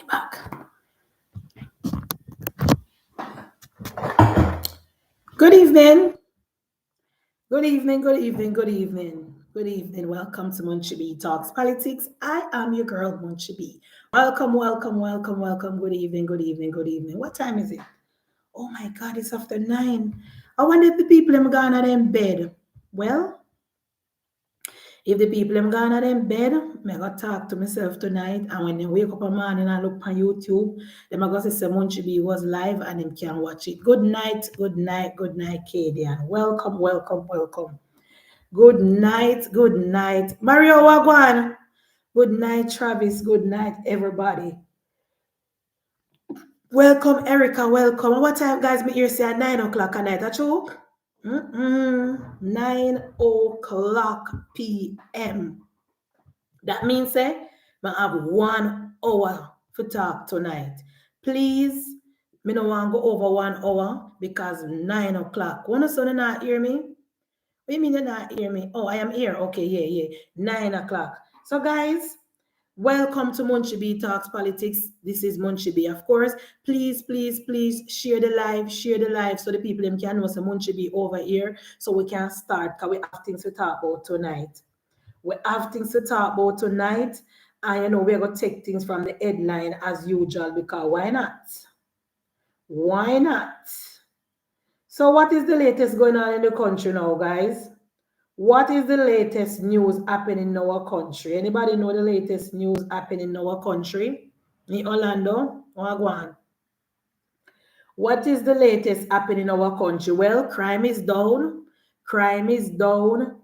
Back. Good evening. Good evening. Good evening. Good evening. Good evening. Welcome to Munchie B Talks Politics. I am your girl, Munchie B. Welcome, welcome, welcome, welcome. Good evening. Good evening. Good evening. What time is it? Oh my God, it's after 9. I wonder if the people am gone at them bed. Well, if the people am gone at them bed, I go talk to myself tonight. And when they wake up in the morning and look on YouTube, them I go say Simon Chibi was live and them can watch it. Good night, good night, good night, Katie. And welcome, welcome, welcome. Good night, good night. Mario Wagwan. Good night, Travis. Good night, everybody. Welcome, Erica. Welcome. What time, guys? Me here say at 9 o'clock at night. That's true? 9 o'clock p.m. That means I have 1 hour for talk tonight. Please, me no want to go over 1 hour because 9 o'clock. One of you not hear me? What do you mean you not hear me? Oh, I am here. Okay, yeah. 9 o'clock. So guys, welcome to Munchie B Talks Politics. This is Munchie B, of course. Please, please, please share the live so the people them can know some Munchie B over here so we can start because we have things to talk about tonight. We have things to talk about tonight, and we're gonna take things from the headline as usual because why not? Why not? So, what is the latest going on in the country now, guys? What is the latest news happening in our country? Anybody know the latest news happening in our country? In Orlando? Wagwan. What is the latest happening in our country? Well, crime is down. Crime is down.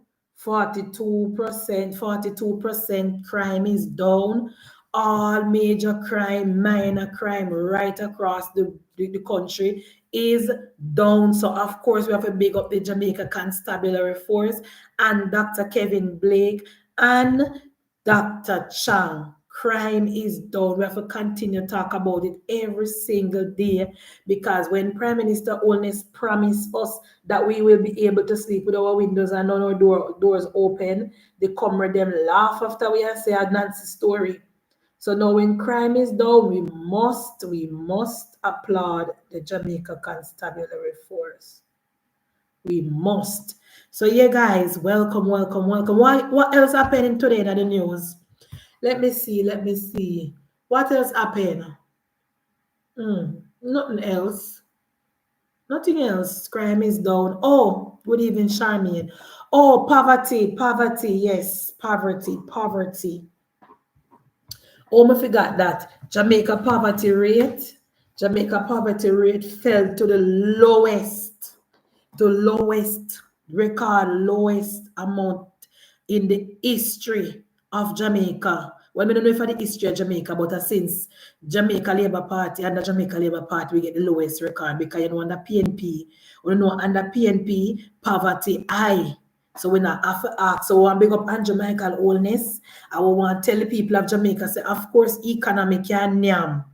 42% crime is down. All major crime, minor crime right across the country is down. So, of course, we have to big up the Jamaica Constabulary Force and Dr. Kevin Blake and Dr. Chang. Crime is down. We have to continue to talk about it every single day because when Prime Minister Holness promised us that we will be able to sleep with our windows and our doors open, the comrade them laugh after we have said Nancy's story. So now when crime is down, we must applaud the Jamaica Constabulary Force. We must. So yeah, guys, welcome. What else happening today in the news? Let me see. What else happened? Nothing else. Nothing else. Crime is down. Oh, good evening, Charmian. Oh, poverty. Yes, poverty. Oh, I forgot that. Jamaica poverty rate fell to the lowest record lowest amount in the history of Jamaica. Well, I don't know if it's the history of Jamaica, but since Jamaica Labour Party and the Jamaica Labour Party, we get the lowest record because under PNP, under PNP, poverty high. So we not have to ask. So we want to big up Andrew Michael Holness. I want to tell the people of Jamaica, say, of course, economy can nyam.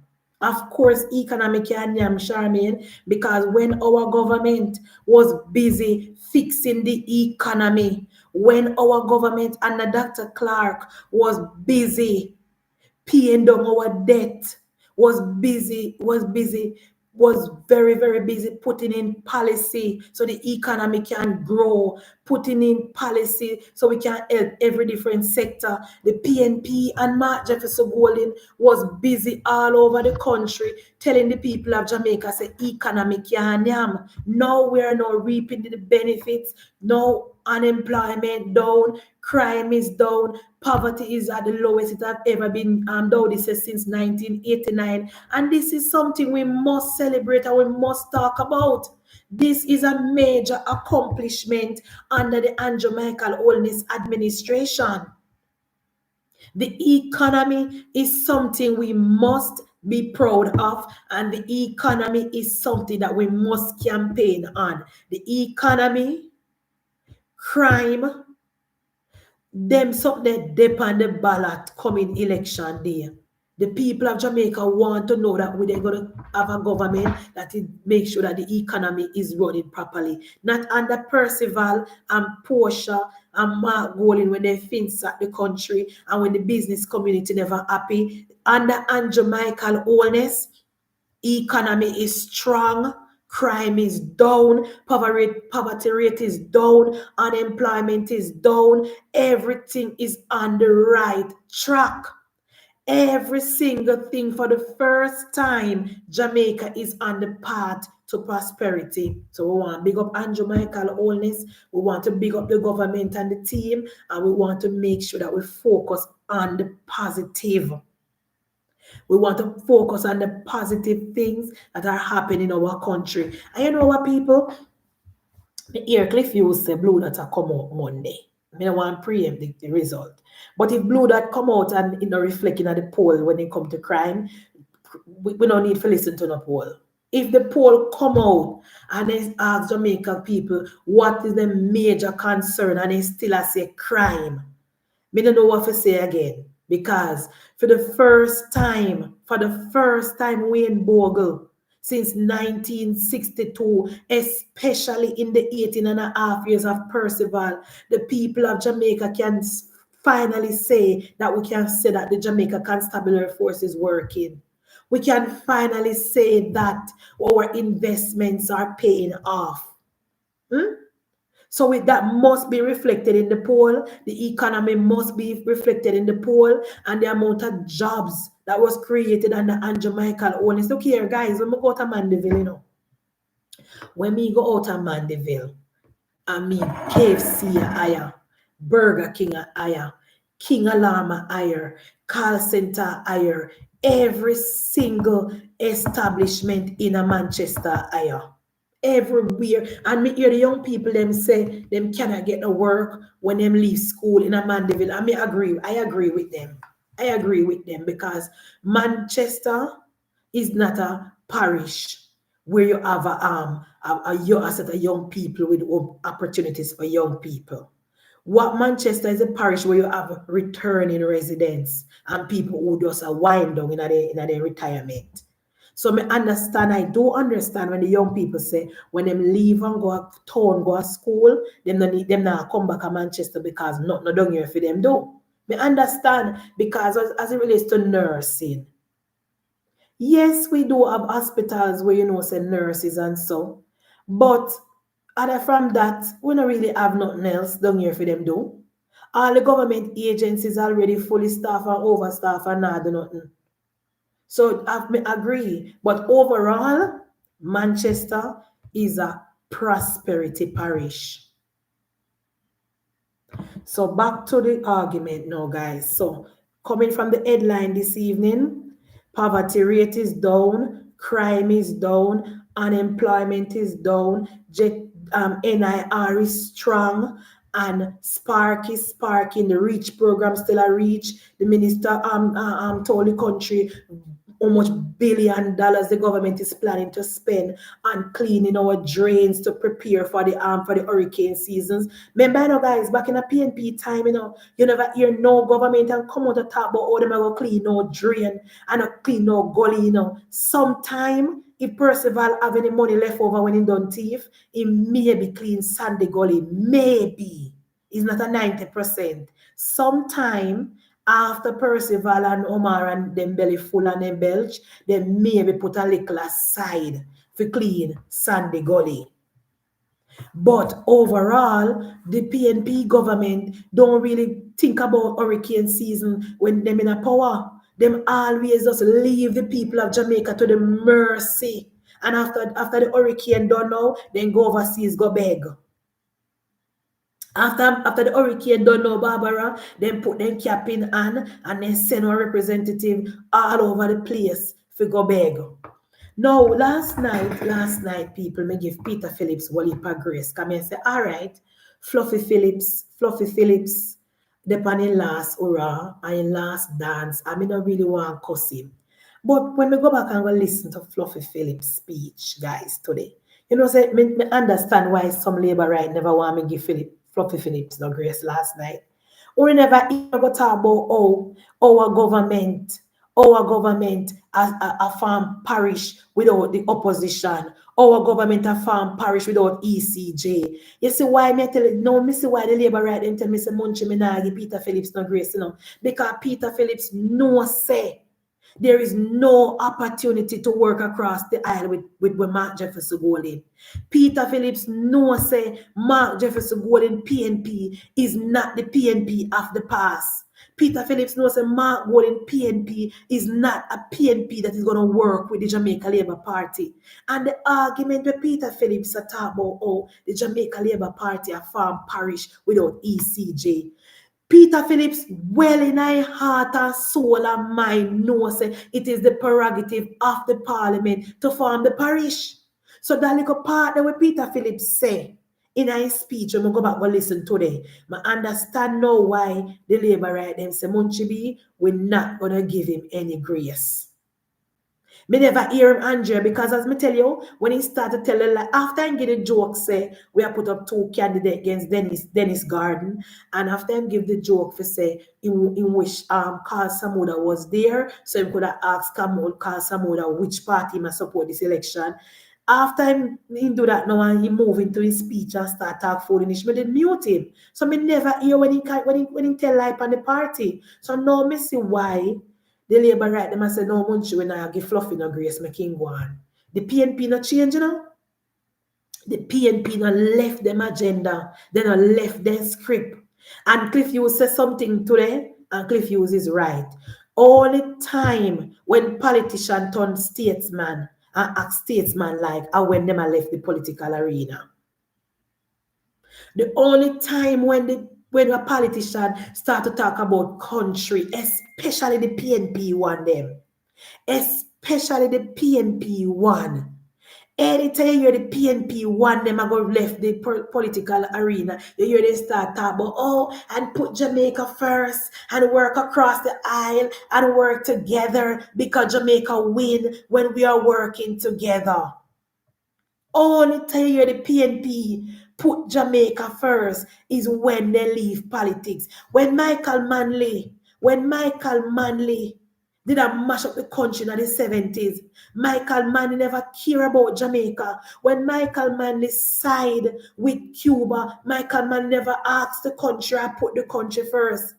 Of course, economy can nyam, Charmaine, because when our government was busy fixing the economy, when our government under Dr. Clark was busy paying down our debt, was very, very busy putting in policy so the economy can grow, putting in policy so we can help every different sector. The PNP and Mark Jefferson Golden was busy all over the country telling the people of Jamaica, say, economy can yam. Now we are now reaping the benefits. Now unemployment down, crime is down, poverty is at the lowest it has ever been down. This is since 1989, and this is something we must celebrate and we must talk about. This is a major accomplishment under the Andrew Michael Holness administration. The economy is something we must be proud of, and the economy is something that we must campaign on. The economy, crime, them something dip on the ballot coming election day. The people of Jamaica want to know that we're going to have a government that makes sure that the economy is running properly. Not under Percival and Portia and Mark Golding when they fins at the country and when the business community never happy. Under Andrew Michael Holness, economy is strong, crime is down, poverty rate is down, unemployment is down, everything is on the right track. Every single thing for the first time, Jamaica is on the path to prosperity. So we want to big up Andrew Michael Holness. We want to big up the government and the team, and we want to make sure that we focus on the positive. We want to focus on the positive things that are happening in our country. And you know what, people? The ear Cliff used say blue that come out Monday. I don't want to preempt the result. But if blue that come out and reflecting at the poll when it come to crime, we don't need to listen to the poll. If the poll come out and they ask Jamaican people what is the major concern and they still say crime, me don't know what to say again. Because for the first time, Wayne Bogle, since 1962, especially in the 18 and a half years of Percival, the people of Jamaica can finally say that we can say that the Jamaica Constabulary Force is working. We can finally say that our investments are paying off. So that must be reflected in the poll. The economy must be reflected in the poll, and the amount of jobs that was created under Andrew Michael Holness. Look here, guys, when we go to Mandeville, when we go out of Mandeville, I mean KFC higher, Burger King higher, King Alarm higher, call center higher, every single establishment in a Manchester higher. Everywhere. And me hear the young people them say them cannot get to work when them leave school in a Mandeville. And I agree with them. I agree with them because Manchester is not a parish where you have a set of young people with opportunities for young people. What Manchester is a parish where you have returning residents and people who just wind down in their retirement. So I do understand when the young people say when them leave and go to town, go to school, them not come back to Manchester because nothing done here for them do. Me understand because as it relates to nursing. Yes, we do have hospitals where say nurses and so, but other from that, we don't really have nothing else down here for them do. All the government agencies already fully staffed and overstaffed and not do nothing. So I agree. But overall, Manchester is a prosperity parish. So back to the argument now, guys. So coming from the headline this evening, poverty rate is down, crime is down, unemployment is down, NIR is strong, and Spark is sparking. The REACH program still a REACH. The minister told the country how much $1 billion the government is planning to spend on cleaning our drains to prepare for the hurricane seasons. Remember, guys, back in the PNP time, you never hear no government and come out to talk about how they go clean no drain and clean no gully. Sometime if Percival have any money left over when he done thief, he maybe clean Sandy Gully. Maybe. It's not a 90%. Sometime after Percival and Omar and them belly full and them belch, they maybe put a little aside for clean Sandy Gully. But overall, the PNP government don't really think about hurricane season when them in a power. Them always just leave the people of Jamaica to the mercy. And after the hurricane done now, then go overseas, go beg. After the hurricane done now, Barbara, then put them cap in hand and then send a representative all over the place for go beg. Now, last night, people may give Peter Phillips one heap of grace. Come and say, all right, Fluffy Phillips, the pan in last hurrah and in last dance. I mean, I really want to cuss him. But when we go back and go listen to Fluffy Phillips' speech, guys, today, say, me understand why some labor right never want me give Fluffy Phillips no grace last night. We never even go talk about how our government Our government a farm parish without the opposition. Our government a farm parish without ECJ. You see why me tell you, no, me see why the Labour right them tell me say Munchi me nah give Peter Phillips no grace, you know. Because Peter Phillips no say there is no opportunity to work across the aisle with Mark Jefferson Golden. Peter Phillips no say Mark Jefferson Golden PNP is not the PNP of the past. Peter Phillips knows that Mark Golden PNP is not a PNP that is going to work with the Jamaica Labour Party. And the argument with Peter Phillips talk about oh, the Jamaica Labour Party a farm parish without ECJ. Peter Phillips, well in our heart and soul and mind, knows it is the prerogative of the Parliament to form the parish. So that little part that what Peter Phillips say in his speech, when I go back and listen today, I understand now why the Labour right them say Munchibi, we're not gonna give him any grace. Me never hear him, Andrea, because as me tell you, when he started telling, like, after I get a joke, say, we have put up 2 candidates against Dennis Garden, and after I give the joke for say, in which Carl Samuda was there, so he could have asked Carl Samuda which party must support this election. After he do that now and he move into his speech and start talk foolishness, me did mute him. So me never hear when he tell lie on the party. So now me see why the Labour right them and say no Munchi when I give fluffy no grace my king go on. The PNP not change, you know? The PNP not left them agenda. They not left their script. And Cliff Hughes says something today, and Cliff Hughes is right. All the time when politicians turn statesman and act statesman like and when them are left the political arena. The only time when a politician start to talk about country, especially the PNP one them, especially the PNP one. Anytime you hear the PNP one, them are going to left the political arena. You hear they start talking about, oh, and put Jamaica first and work across the aisle and work together because Jamaica win when we are working together. Only time you hear the PNP put Jamaica first is when they leave politics. When Michael Manley did a mash up the country in the 70s. Michael Manley never care about Jamaica. When Michael Manley side with Cuba, Michael Manley never asked the country or put the country first.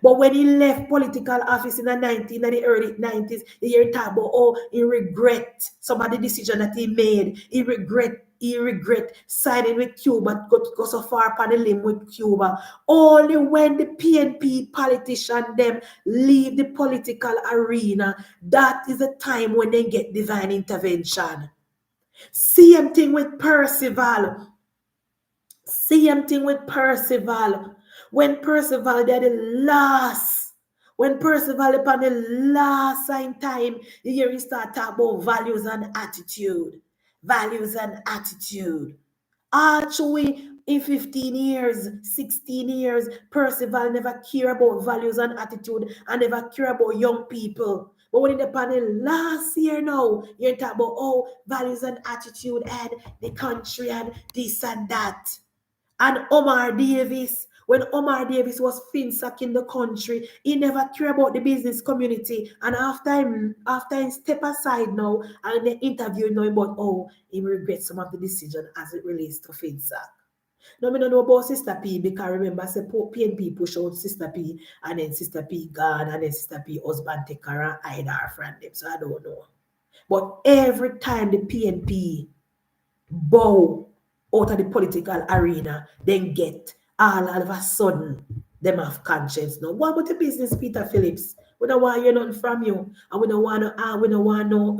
But when he left political office in the early 90s, you hear talk about, oh, he regret some of the decision that he made. He regret signing with Cuba, go so far upon the limb with Cuba. Only when the PNP politician them leave the political arena, that is the time when they get divine intervention. Same thing with Percival. When Percival did the last, when Percival upon the last time, you hear he start talking about values and attitude. Actually, in 15 years, 16 years, Percival never care about values and attitude and never care about young people. But when in the panel last year now, you're talking about, oh, values and attitude and the country and this and that. And Omar Davis, when Omar Davis was finsack in the country, he never cared about the business community. And after he step aside now and they interview him about, oh, he regrets some of the decision as it relates to finsack. No, I don't know about Sister P because remember, say PNP push out Sister P and then Sister P gone and then Sister P husband take her and hide her from them. So I don't know. But every time the PNP bow out of the political arena, then get all of a sudden them have conscience now. What about the business, Peter Phillips? We don't want hear nothing from you, and we don't want no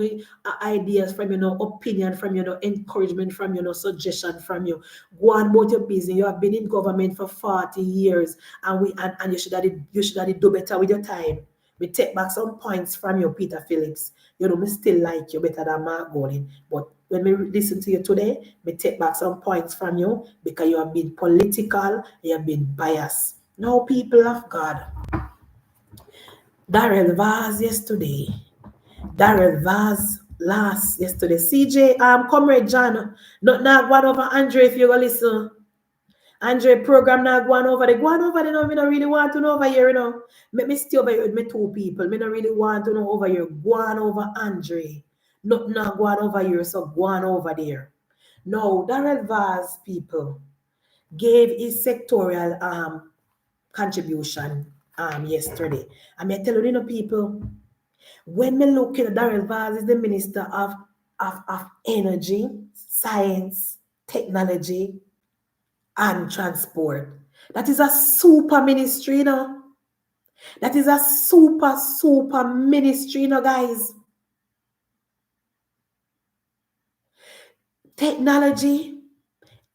ideas from you, no opinion from you, no encouragement from you, no suggestion from you. Go on about your business. You have been in government for 40 years, and you should have do better with your time. We take back some points from you, Peter Phillips. You know, me still like you better than Mark Golden, but when we listen to you today, we take back some points from you because you have been political, you have been biased. Now, people of God, Darrell Vaz yesterday, CJ, Comrade John, not one over Andre if you go listen. Andre program now go on over there. Go on over there now. Me not really want to know over here, you know. Let me stay over here with me two people. Me not really want to know over here. Go on over Andre. Not go on over here, so go on over there. No, Darrell Vaz people gave his sectorial contribution yesterday. I mean, tell you know people, when me look at Darrell Vaz is the Minister of Energy, Science, Technology, and Transport. That is a super ministry, you know. That is a super ministry, you know, guys. Technology,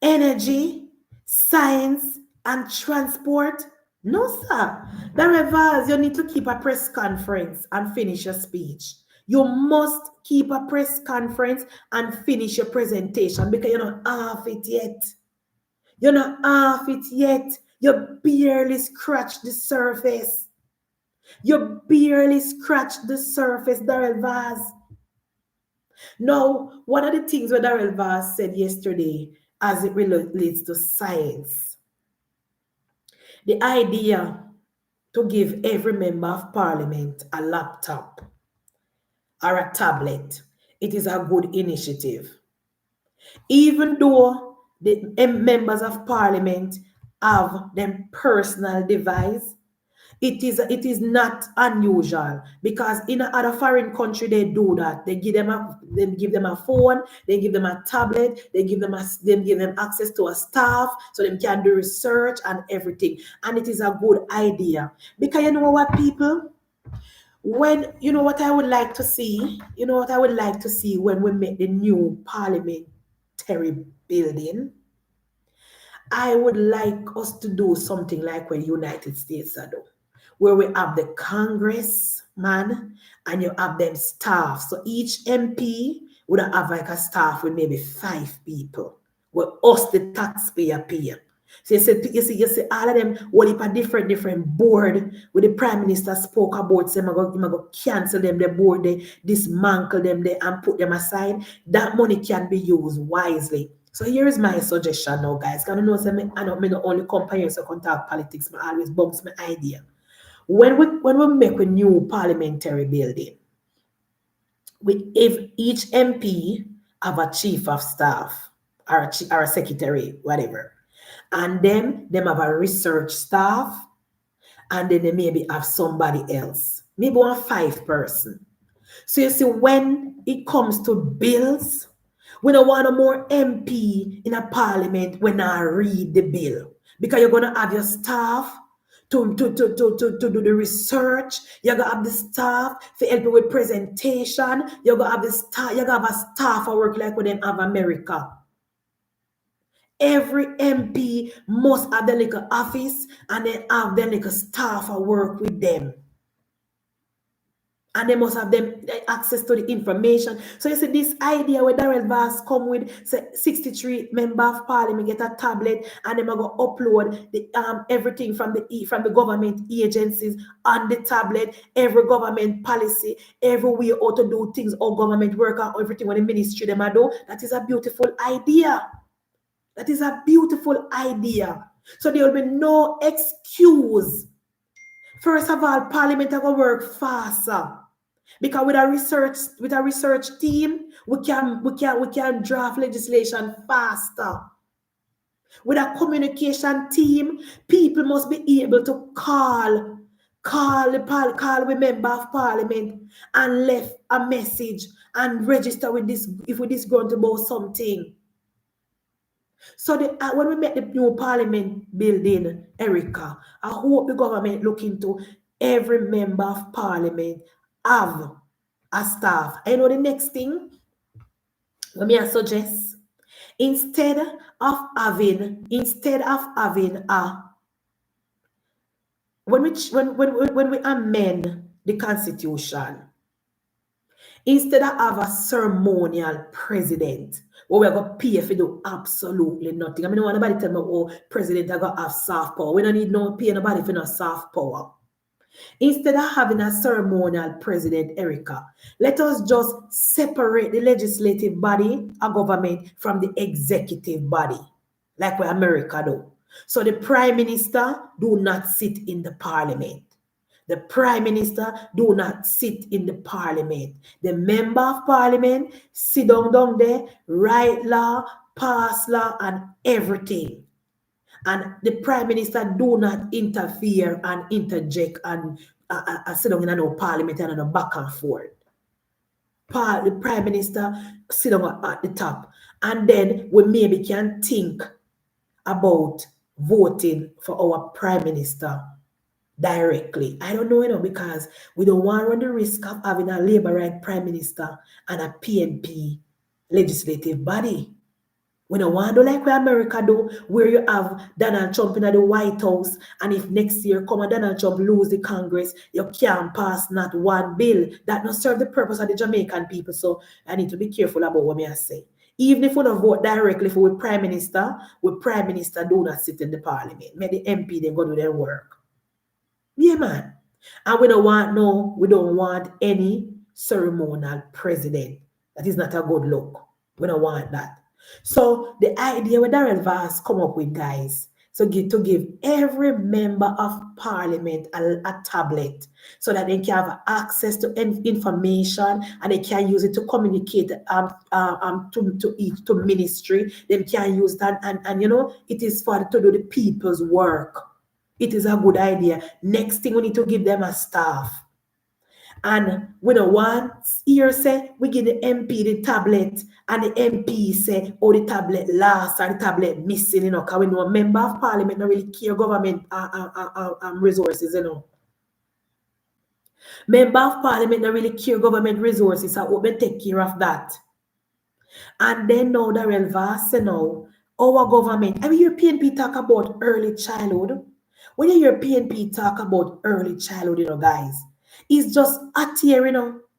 energy, science, and transport. No, sir. Darrell Vaz, you need to keep a press conference and finish your speech. You must keep a press conference and finish your presentation because you're not half it yet. You're not half it yet. You barely scratched the surface. You barely scratched the surface, Darrell Vaz. Now, one of the things what Darrell Vaz said yesterday as it relates to science, the idea to give every member of parliament a laptop or a tablet, it is a good initiative. Even though the members of parliament have them personal device, it is not unusual because in other foreign country they do that. They give them a phone, they give them a tablet, they give them access to a staff so they can do research and everything. And it is a good idea because you know what, people, when you know what I would like to see, when we make the new parliamentary building. I would like us to do something like what the United States are doing, where we have the congressman and you have them staff. So each MP would have like a staff with maybe 5 people, where us, the taxpayer, pay. So you see all of them, what if a different board with the Prime Minister spoke about, say, I'm going to cancel them, the board, they dismantle them there and put them aside. That money can be used wisely. So here is my suggestion now, guys. Because I know I not only come here so contact politics, but always bumps my idea. When we make a new parliamentary building, if each MP have a chief of staff or a secretary, whatever, and then them have a research staff, and then they maybe have somebody else, maybe 5 person. So you see, when it comes to bills, we don't want no more MP in a parliament when I read the bill. Because you're going to have your staff to do the research. You're going to have the staff to help you with presentation. You're going to have the staff, you're going to have a staff who work like when they have America. Every MP must have their little office and then have their little staff who work with them. And they must have them access to the information. So you see this idea where Darrell Vaz come with, say, 63 member of parliament get a tablet and them are going to upload the, everything from the government agencies on the tablet, every government policy, every way how to do things, how government work out, everything when the ministry them do. That is a beautiful idea. That is a beautiful idea. So there will be no excuse. First of all, parliament are going to work faster. Because with a research team, we can draft legislation faster. With a communication team, people must be able to call the member of parliament and left a message and register with this if we disgruntled about something. So when we make the new parliament building, Erica, I hope the government look into every member of parliament have a staff. I know the next thing, let me suggest, instead of having when we amend the constitution, instead of have a ceremonial president, where we're going to pay if we do absolutely nothing. I mean, no nobody tell me, oh, president are going to have soft power. We don't need no pay nobody for no soft power. Instead of having a ceremonial president, Erica, let us just separate the legislative body, a government, from the executive body, like what America do. So the Prime Minister do not sit in the Parliament. The Prime Minister do not sit in the Parliament. The Member of Parliament sit down there, write law, pass law, and everything. And the Prime Minister do not interfere and interject and sit down in no Parliament and no back and forth. The Prime Minister sit down at the top. And then we maybe can think about voting for our Prime Minister directly. I don't know, because we don't want to run the risk of having a Labour right Prime Minister and a PNP legislative body. We don't want to do like what America do, where you have Donald Trump in the White House, and if next year come and Donald Trump lose the Congress, you can't pass not one bill. That not serve the purpose of the Jamaican people. So I need to be careful about what I say. Even if we don't vote directly for the Prime Minister do not sit in the Parliament. May the MP then go do their work. Yeah, man. And we don't want any ceremonial president. That is not a good look. We don't want that. So the idea with Darrell Vass come up with, guys, to give every member of Parliament a tablet so that they can have access to information and they can use it to communicate to ministry. They can use that and it is for to do the people's work. It is a good idea. Next thing, we need to give them a staff. And we don't want here say we give the MP the tablet and the MP say, oh, the tablet lost or the tablet missing, because we know a member of Parliament don't really care government resources, Member of Parliament don't really care government resources, so we take care of that. And then now the Relvas now, our government, I mean, your PNP talk about early childhood. When you hear PNP talk about early childhood, guys, it's just at here,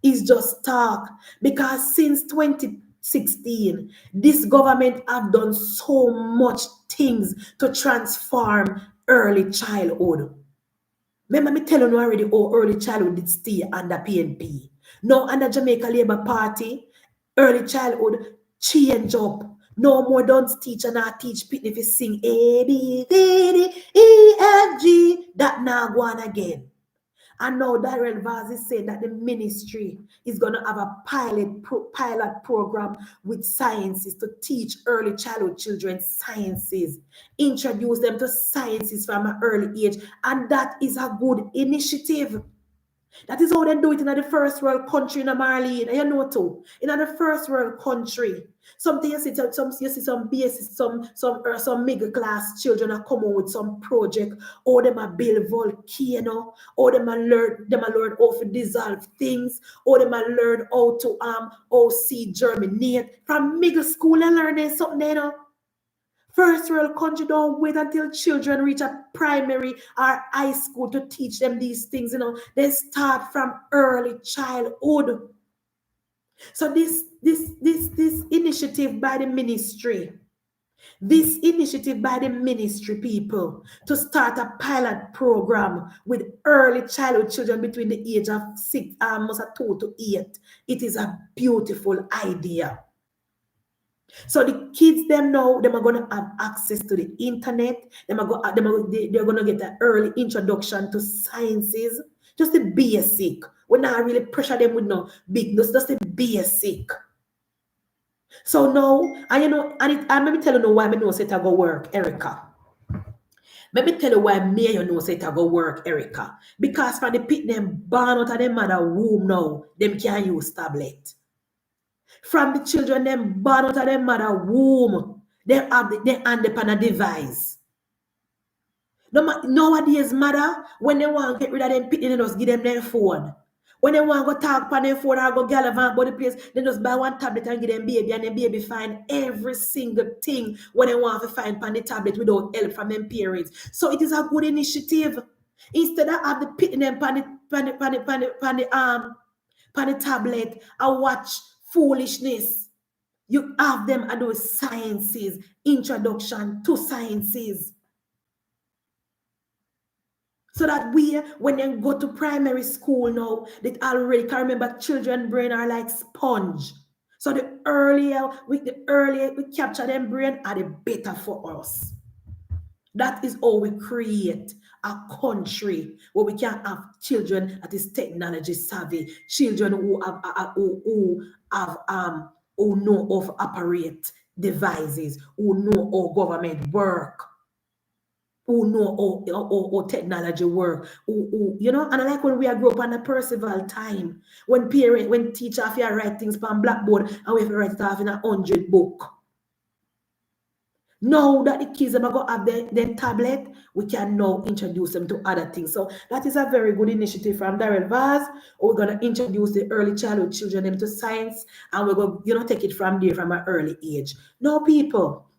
it's just talk. Because since 2016, this government have done so much things to transform early childhood. Remember me telling you already how early childhood did stay under PNP. Now under Jamaica Labour Party, early childhood change up. No more don't teach and not teach people if you sing A, B, C, D, E, F, G. That now go on again. And now Darrell Vaz is saying that the ministry is going to have a pilot program with sciences to teach early childhood children sciences, introduce them to sciences from an early age. And that is a good initiative. That is how they do it in the first world country in Marlene. You know too. In the first world country. Something you see some basis, some middle class children are coming with some project, or them a build volcano, or them a learn how to dissolve things, or them a learn how to seed germinate. From middle school and learning something, First world country don't wait until children reach a primary or high school to teach them these things, They start from early childhood. So this initiative by the ministry, people, to start a pilot program with early childhood children between the age of 2 to 8, it is a beautiful idea. So the kids them now, them are gonna have access to the internet. They're gonna get an early introduction to sciences, just the basic. We're not really pressure them with no big, just the basic. So now, and let me tell you now why I know say it go work, Erica. Let me tell you why me you know say it go work, Erica. Because for the pit them born out of them mother womb now, them can't use tablet. From the children them born out of their mother womb, they have they hand upon a device. Nowadays, mother, when they want to get rid of them, they just give them their phone. When they want to go talk on their phone or go gallivant about the place, they just buy one tablet and give them baby, and the baby find every single thing when they want to find on the tablet without help from them parents. So it is a good initiative. Instead of have the pitting them on the tablet and watch foolishness, you have them at those sciences, introduction to sciences. So that when they go to primary school now, they already can remember children's brain are like sponge. So the earlier we capture them brain, are the better for us. That is how we create a country where we can have children that is technology savvy, children who who know how to operate devices, who know how government work, who know how technology work, who you know, and I like when we are grow up on a Percival time, when teacher have to write things on blackboard and we have to write it off in 100 book. Now that the kids are going to have their tablet, we can now introduce them to other things. So that is a very good initiative from Darrell Vaz. We're going to introduce the early childhood children into science, and we're going to take it from there from an early age. Now, people,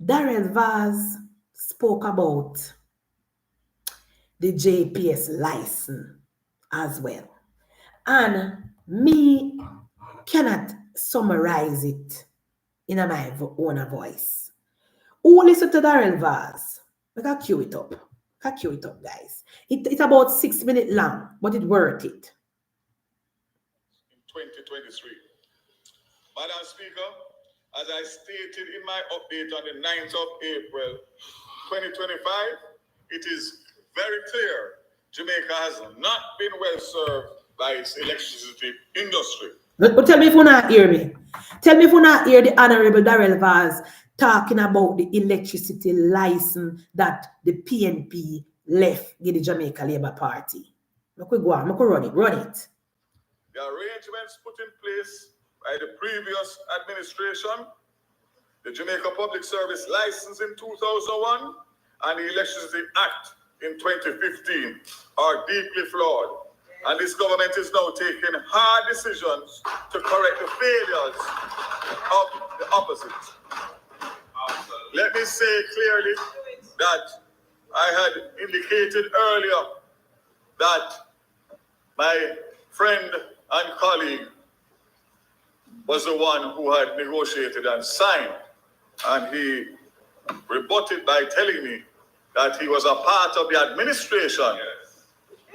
Darrell Vaz spoke about the JPS license as well. And me cannot summarize it in my own voice. Who listen to Darrell Vaz? I can cue it up. Guys. It's about 6 minutes long, but it's worth it. In 2023. Madam Speaker, as I stated in my update on the 9th of April 2025, it is very clear Jamaica has not been well served by its electricity industry. But tell me if you not hear me. Tell me if you not hear the Honorable Darrell Vaz talking about the electricity license that the PNP left with the Jamaica Labour Party. Look, we go on. Look, run it. The arrangements put in place by the previous administration, the Jamaica Public Service License in 2001, and the Electricity Act in 2015 are deeply flawed. And this government is now taking hard decisions to correct the failures of the opposite. Let me say clearly that I had indicated earlier that my friend and colleague was the one who had negotiated and signed, and he rebutted by telling me that he was a part of the administration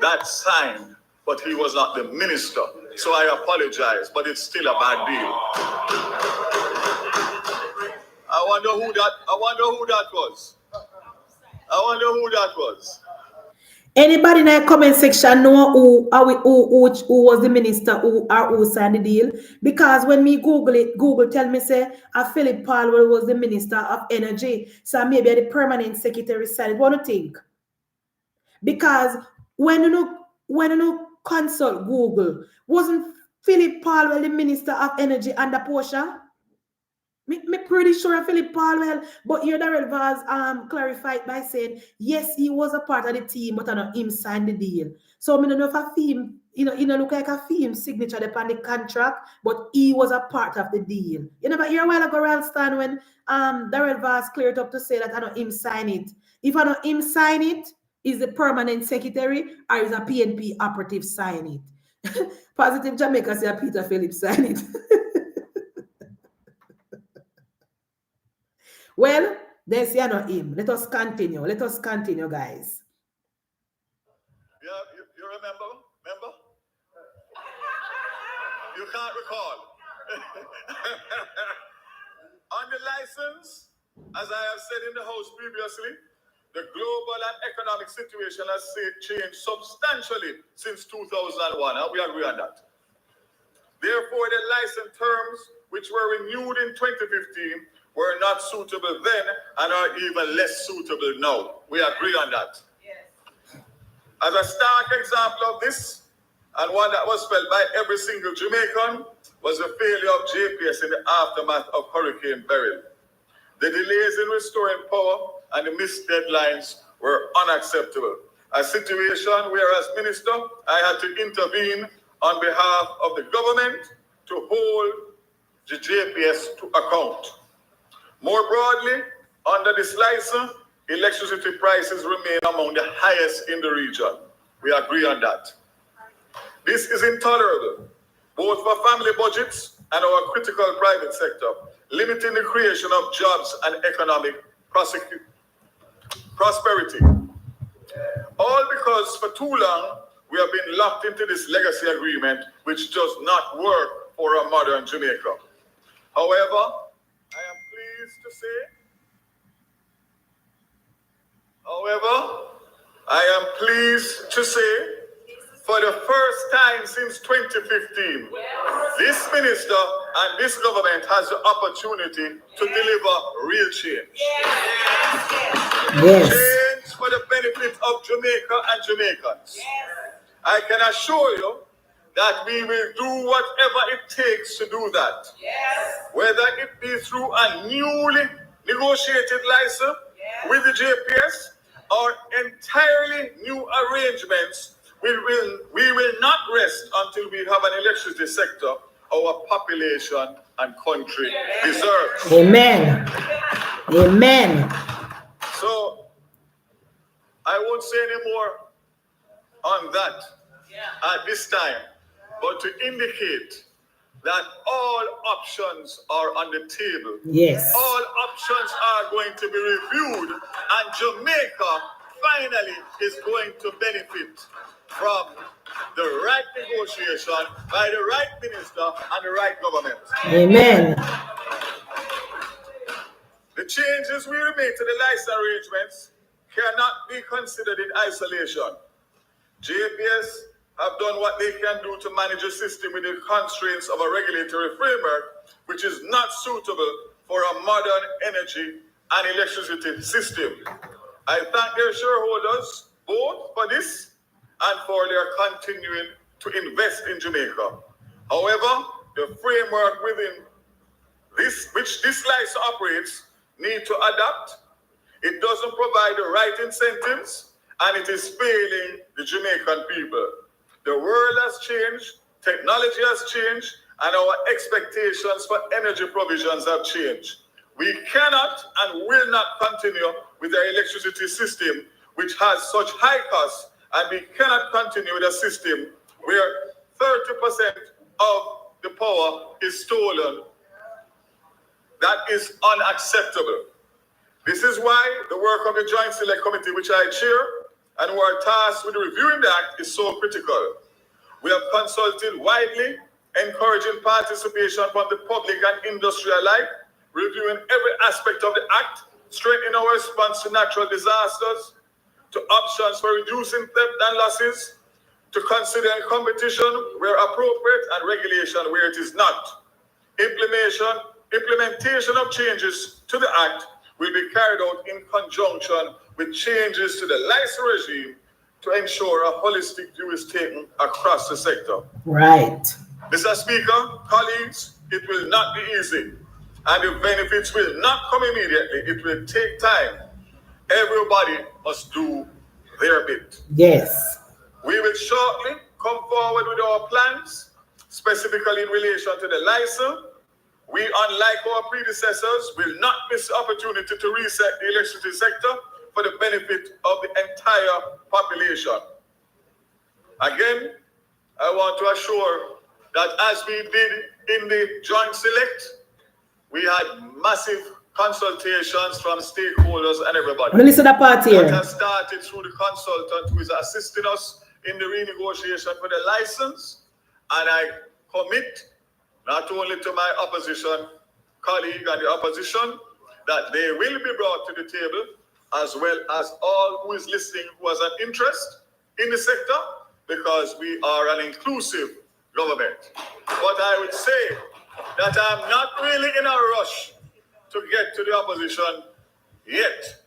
that signed, but he was not the minister. So I apologize, but it's still a bad deal. I wonder who that was. Anybody in the comment section know who was the minister who signed the deal? Because when me Google it, Google tell me say Philip Palwell was the Minister of Energy. So maybe the permanent secretary signed it. What do you think? Because when you consult Google, wasn't Philip Palwell the Minister of Energy under Portia? Me pretty sure Philip Palwell, but here Darrell Vaz clarified by saying yes, he was a part of the team, but I know him signed the deal. So I don't know if a film, look like a film signature upon the contract, but he was a part of the deal. You know, but here a while ago, Ralston, when Darrell Vaz cleared up to say that I know him sign it. If I know him sign it, is the permanent secretary or is a PNP operative sign it? Positive Jamaica say Peter Phillips sign it. Well, they say not him. Let us continue, guys. Yeah, you remember? You can't recall. On the license, as I have said in the House previously, the global and economic situation has changed substantially since 2001, and we agree on that. Therefore, the license terms, which were renewed in 2015, were not suitable then and are even less suitable now. We agree on that. Yes. As a stark example of this, and one that was felt by every single Jamaican, was the failure of JPS in the aftermath of Hurricane Beryl. The delays in restoring power and the missed deadlines were unacceptable. A situation where, as minister, I had to intervene on behalf of the government to hold the JPS to account. More broadly, under this license, electricity prices remain among the highest in the region. We agree on that. This is intolerable, both for family budgets and our critical private sector, limiting the creation of jobs and economic prosperity. All because for too long, we have been locked into this legacy agreement, which does not work for a modern Jamaica. However, I am pleased pleased to say, however, I am pleased to say, for the first time since 2015, this minister and this government has the opportunity to deliver real change. Yes. Change for the benefit of Jamaica and Jamaicans. I can assure you that we will do whatever it takes to do that. Whether it be through a newly negotiated license with the JPS or entirely new arrangements, we will not rest until we have an electricity sector our population and country deserves. Amen. Amen. So I won't say any more on that at this time, but to indicate that all options are on the table. Yes. All options are going to be reviewed, and Jamaica finally is going to benefit from the right negotiation by the right minister and the right government. Amen. The changes we made to the license arrangements cannot be considered in isolation. JPS have done what they can do to manage a system with the constraints of a regulatory framework which is not suitable for a modern energy and electricity system. I thank their shareholders both for this and for their continuing to invest in Jamaica. However, the framework within which this license operates need to adapt. It doesn't provide the right incentives, and it is failing the Jamaican people. The world has changed, technology has changed, and our expectations for energy provisions have changed. We cannot and will not continue with our electricity system, which has such high costs, and we cannot continue with a system where 30% of the power is stolen. That is unacceptable. This is why the work of the Joint Select Committee, which I chair, and who are tasked with reviewing the Act, is so critical. We have consulted widely, encouraging participation from the public and industry alike, reviewing every aspect of the Act, strengthening our response to natural disasters, to options for reducing theft and losses, to considering competition where appropriate and regulation where it is not. Implementation of changes to the Act will be carried out in conjunction with changes to the license regime to ensure a holistic view is taken across the sector. Right. Mr. Speaker, colleagues, it will not be easy, and the benefits will not come immediately. It will take time. Everybody must do their bit. Yes. We will shortly come forward with our plans, specifically in relation to the license. We, unlike our predecessors, will not miss the opportunity to reset the electricity sector for the benefit of the entire population. Again, I want to assure that as we did in the Joint Select, we had massive consultations from stakeholders and everybody. Listen to that part here. That has started through the consultant who is assisting us in the renegotiation for the license, and I commit not only to my opposition colleague and the opposition that they will be brought to the table, as well as all who is listening who has an interest in the sector, because we are an inclusive government. But I would say that I'm not really in a rush to get to the opposition yet,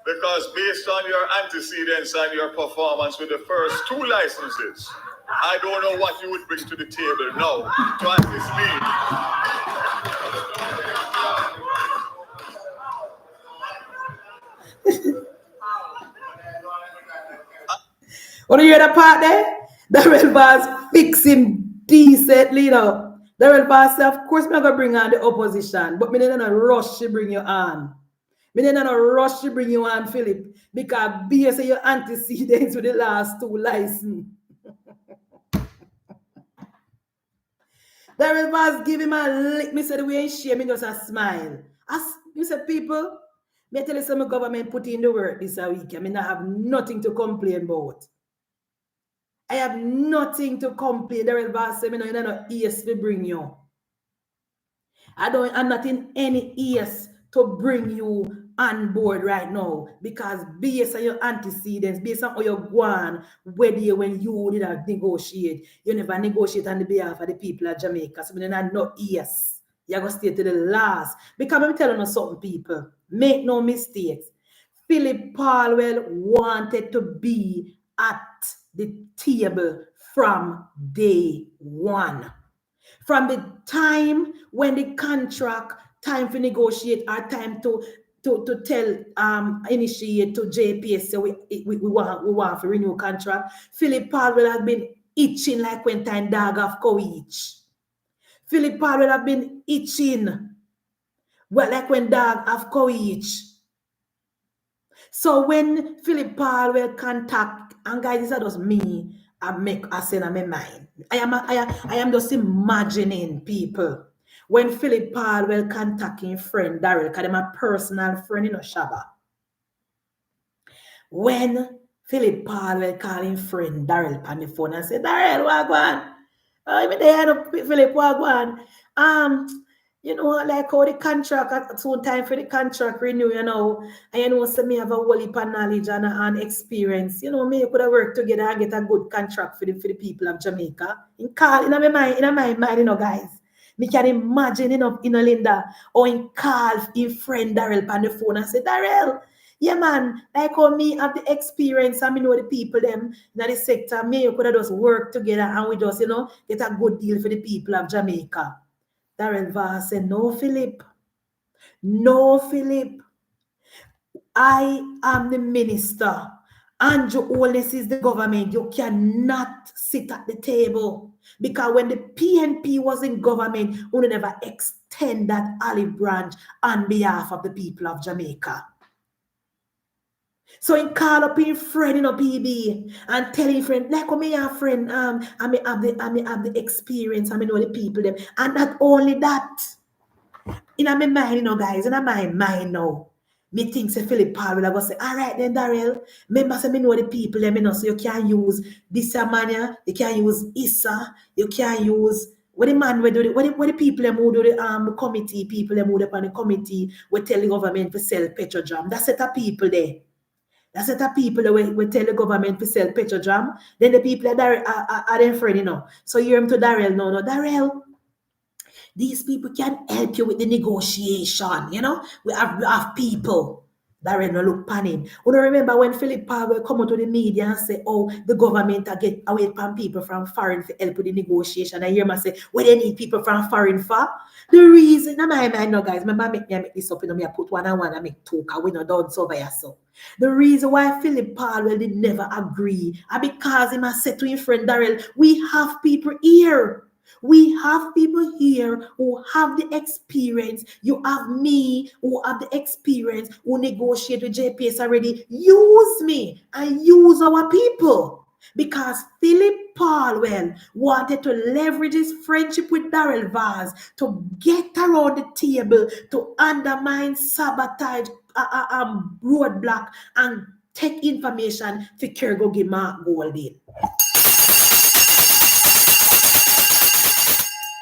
because based on your antecedents and your performance with the first two licenses, I don't know what you would bring to the table now to assist me. What do you hear the part there? The red bars fixing decently, you know. The red bars say, of course, I'm going to bring on the opposition, but me not in a rush to bring you on. Me not in a rush to bring you on, Philip, because based on your antecedents with the last two licenses. The red bars give him a lick. Me said, we ain't shame, me just a smile. As you said, people, me tell you some government put in the work this week. I mean, I have nothing to complain about. I have nothing to complain. The red boss say, me no ears to bring you. I'm not in any ears to bring you on board right now, because based on your antecedents, based on how you go on, whether when you did negotiate, you never negotiate on the behalf of the people of Jamaica. So then I know yes, you're going to stay to the last. Because I'm telling you something, people, make no mistakes. Philip Palwell wanted to be at the table from day one. From the time when the contract, time to negotiate, or time to tell initiate to JPS, so we want to renew contract. Philip Palwell has been itching like when time dog of cow itch. Philip Palwell have been itching, well, like when dog of cow itch. So when Philip Palwell contact, and guys, this is just me, I say in my mind. I am just imagining people. When Philip Palwell contacting friend Daryl, because I'm a personal friend in Shaba. When Philip Palwell calling friend Daryl on the phone and say, Daryl, wagwan. I'm there, Philip, wagwan. You know, like how the contract, at some time for the contract renew, you know, and you know, so me have a whole heap of knowledge and experience. You know, me could have worked together and get a good contract for the people of Jamaica. In my mind, you know, guys. Me can imagine, you know, Linda, or in call in friend Daryl on the phone and say, Daryl, yeah, man, like how me have the experience and me know the people them in the sector, me you could have just work together and we just, you know, get a good deal for the people of Jamaica. Darren Vaz said, no, Philip. No, Philip. I am the minister. Andrew Holness is the government. You cannot sit at the table. Because when the PNP was in government, we never extend that olive branch on behalf of the people of Jamaica. So he call up his friend in a PB and tell his friend, like me a friend, I have the experience, I know the people them. And not only that, in my mind, you know, guys, in my mind now, me think say Philip Powell will go say, all right then, Daryl, remember say me know the people them, you know, so you can use this man, you can use Issa, you can use what the man will do the, what the people them who do the committee, people them who up on the committee will tell the government to sell Petrodram. That's set of people there. That's set of people that will tell the government to sell Petrodram. Then the people are their friend, you know. So you hear him to Daryl, no, Daryl, these people can help you with the negotiation, you know. We have people that no look panning. You know, remember when Philip Powell come out to the media and say, oh, the government are get away from people from foreign for help with the negotiation. I hear him say, well, they need people from foreign for. The reason, I know, guys, remember I make this up, you know, me I put one and one, I make two, because we know done so by yourself. The reason why Philip Powell did never agree, and because he must say to his friend Daryl, we have people here. We have people here who have the experience. You have me who have the experience, who negotiate with JPS already. Use me and use our people. Because Philip Palwell wanted to leverage his friendship with Daryl Vaz to get around the table, to undermine, sabotage, roadblock, and take information for Kergo Gima Goldin.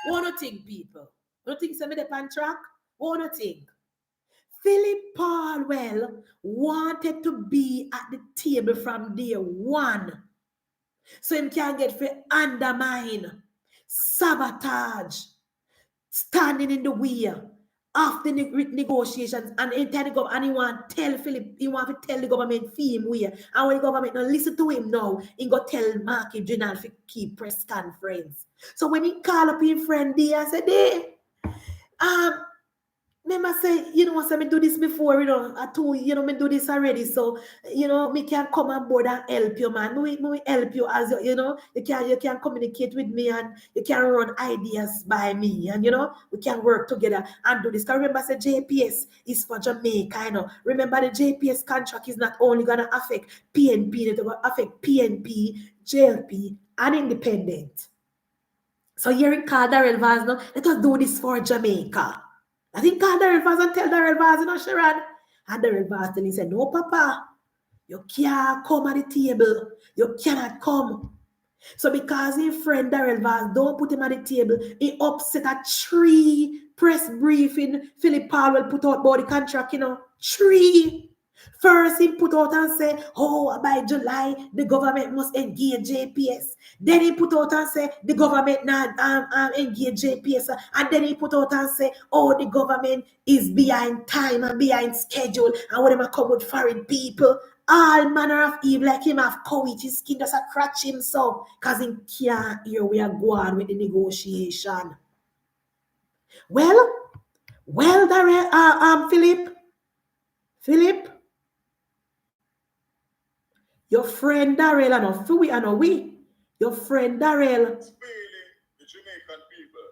One thing, people. One thing, send me the pan track. One thing. Philip Palwell wanted to be at the table from day one. So him can get for undermine, sabotage, standing in the way of the negotiations, and he want to tell Philip, he want to tell the government fee him where. And when the government don't listen to him now, he go tell Marky General to keep press conference. So when he call up his friend there, I said, hey, remember say, you know, say me do this before, you know, I told you know, me do this already. So, you know, me can come on board and help you, man. Me help you as, you know, you can communicate with me and you can run ideas by me. And, you know, we can work together and do this. Because remember, say JPS is for Jamaica, you know. Remember, the JPS contract is not only going to affect PNP, it's going to affect PNP, JLP, and independent. So you're in Daryl Vaz, no? Let us do this for Jamaica. I think Daryl Vaz and tell Daryl Vaz, you know, Sharon. And Daryl Vaz then he said, no, Papa, you can't come at the table. You cannot come. So because his friend Darrell Vaz don't put him at the table, he upset a 3 press briefing Philip Powell put out about the contract, 3. First, he put out and say, oh, by July, the government must engage JPS. Then he put out and say, the government not engage JPS. And then he put out and say, oh, the government is behind time and behind schedule. And when they come with foreign people, all manner of evil, like him have courage, his skin just a cratch him so, because he can't hear we are going with the negotiation. Well, Philip, your friend Darrell, your friend Darrell. Feeling the Jamaican people.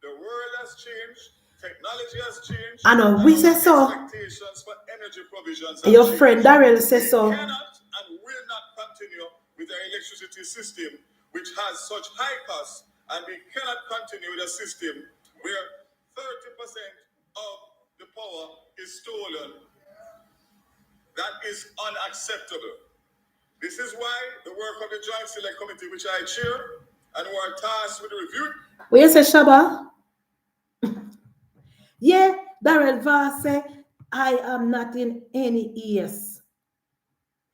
The world has changed, technology has changed. I know, we say so. Expectations for energy provisions. Your friend Darrell says so. We cannot and will not continue with our electricity system, which has such high costs, and we cannot continue with a system where 30% of the power is stolen. That is unacceptable. This is why the work of the Joint Select Committee, which I chair, and who are tasked with the review. Where say Shaba? Yeah, Darrell Vaz say, I am not in any ears.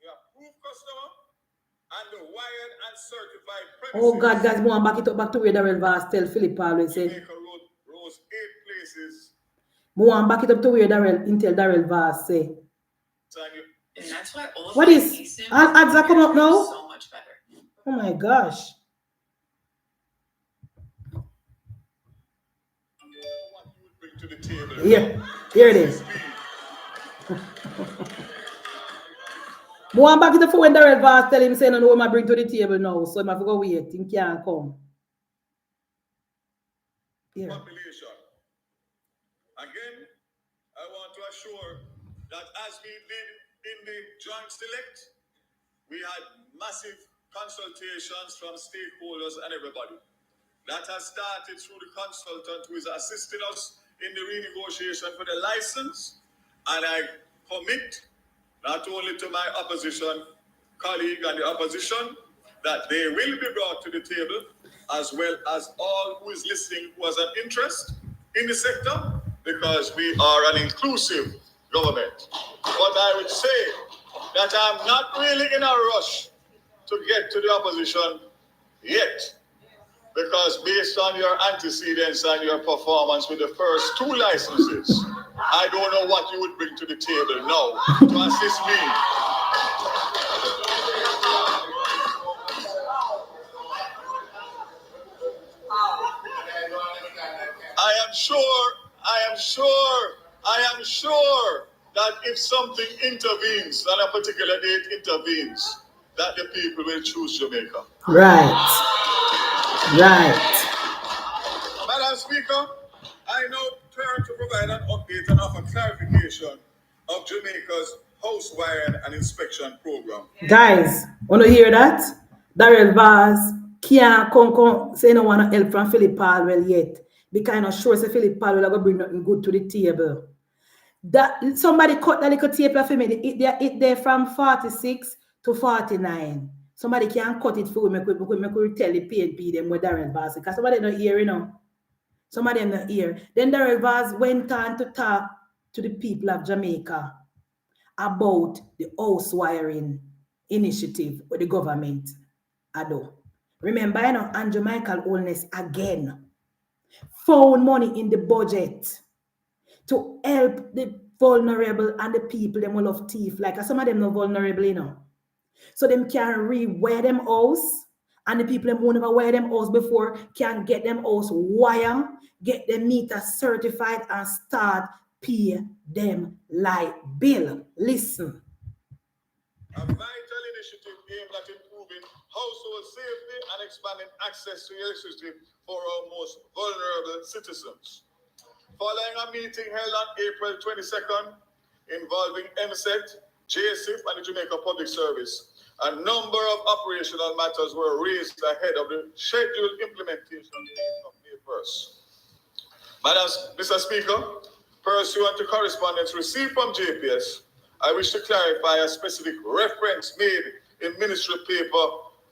We have proof customer and the wired and certified premises. Oh God, guys, go on back it up back to where Darrell Vaz tell Philip Powell say. Jamaica rose 8 places. Go on back it up to where Darrell Vaz say. And that's why all what is? Ads are come up now? So much better. Oh my gosh. What you would bring to the table. Yeah, here it is. Go on back it up for when Darrell Vaz tell him saying no what I bring to the table now. So I have to go wait. He can't come. Yeah. Population. Again, I want to assure that as we did in the Joint Select, we had massive consultations from stakeholders and everybody. That has started through the consultant who is assisting us in the renegotiation for the license. And I commit not only to my opposition colleague and the opposition that they will be brought to the table, as well as all who is listening who has an interest in the sector, because we are an inclusive government. But I would say that I'm not really in a rush to get to the opposition yet, because based on your antecedents and your performance with the first 2 licenses, I don't know what you would bring to the table now to assist me. I am sure that if something intervenes, on a particular date intervenes, that the people will choose Jamaica. Right. Madam Speaker, I now turn to provide an update and offer clarification of Jamaica's house wiring and inspection program. Guys, want to hear that? Darrell Vaz can't come say no want to help from Philip Powell yet. Because I'm not sure say Philip Powell will bring nothing good to the table. That somebody cut that little tape for me. It there from 46 to 49. Somebody can cut it for me. We tell the PNP them where Darrell Vaz, because somebody not hear, Somebody not hear. Then Darrell Vaz went on to talk to the people of Jamaica about the house wiring initiative with the government. Remember, Andrew Michael Holness again found money in the budget to help the vulnerable and the people them will of thief. Like some of them not vulnerable, So them can rewire them house, and the people them who never wear them house before can get them house wire, get them meter certified, and start pay them light bill. Listen. A vital initiative aimed at improving household safety and expanding access to electricity for our most vulnerable citizens. Following a meeting held on April 22nd involving MSET, JSIF, and the Jamaica Public Service, a number of operational matters were raised ahead of the scheduled implementation date of May 1st. Mr. Speaker, pursuant to correspondence received from JPS, I wish to clarify a specific reference made in Ministry Paper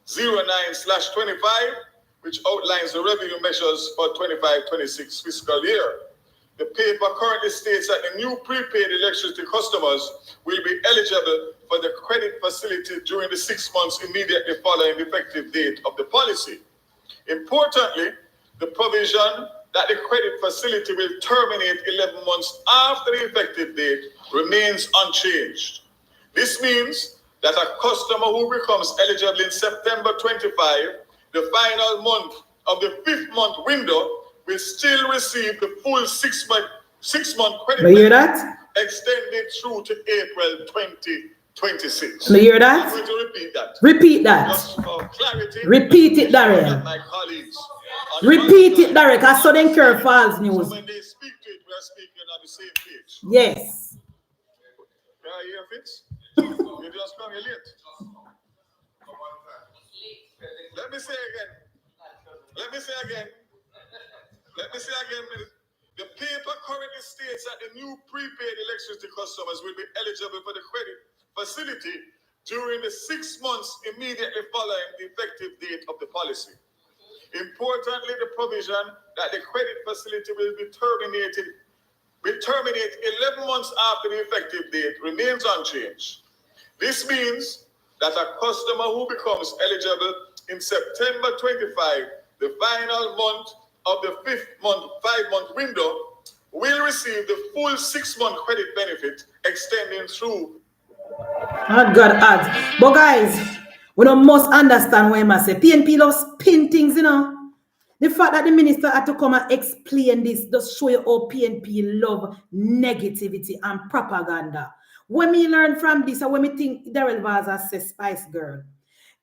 09/25, which outlines the revenue measures for 25-26 fiscal year. The paper currently states that the new prepaid electricity customers will be eligible for the credit facility during the 6 months immediately following the effective date of the policy. Importantly, the provision that the credit facility will terminate 11 months after the effective date remains unchanged. This means that a customer who becomes eligible in September 25, the final month of the 5th month window, will still receive the full 6 month credit. You hear that? Extended through to April 2026. You hear that? I'm going to repeat that. Repeat that. Just for clarity. Repeat it, Darrell. My colleagues. Repeat it, Darrell. I saw them care false news. So when they speak to it, we are speaking on the same page. Yes. Can I hear Fitz? You just come here late. Let me say again. Let me say again. The paper currently states that the new prepaid electricity customers will be eligible for the credit facility during the 6 months immediately following the effective date of the policy. Importantly, the provision that the credit facility will terminate 11 months after the effective date remains unchanged. This means that a customer who becomes eligible in September 25, the final month of the 5-month window, will receive the full 6 month credit benefit extending through. Oh God, ads. But guys, we don't must understand what I say. PNP loves spin things, you know. The fact that the minister had to come and explain this does show you how PNP love negativity and propaganda. When me learn from this, and when me think Darrell Vaza says Spice Girl,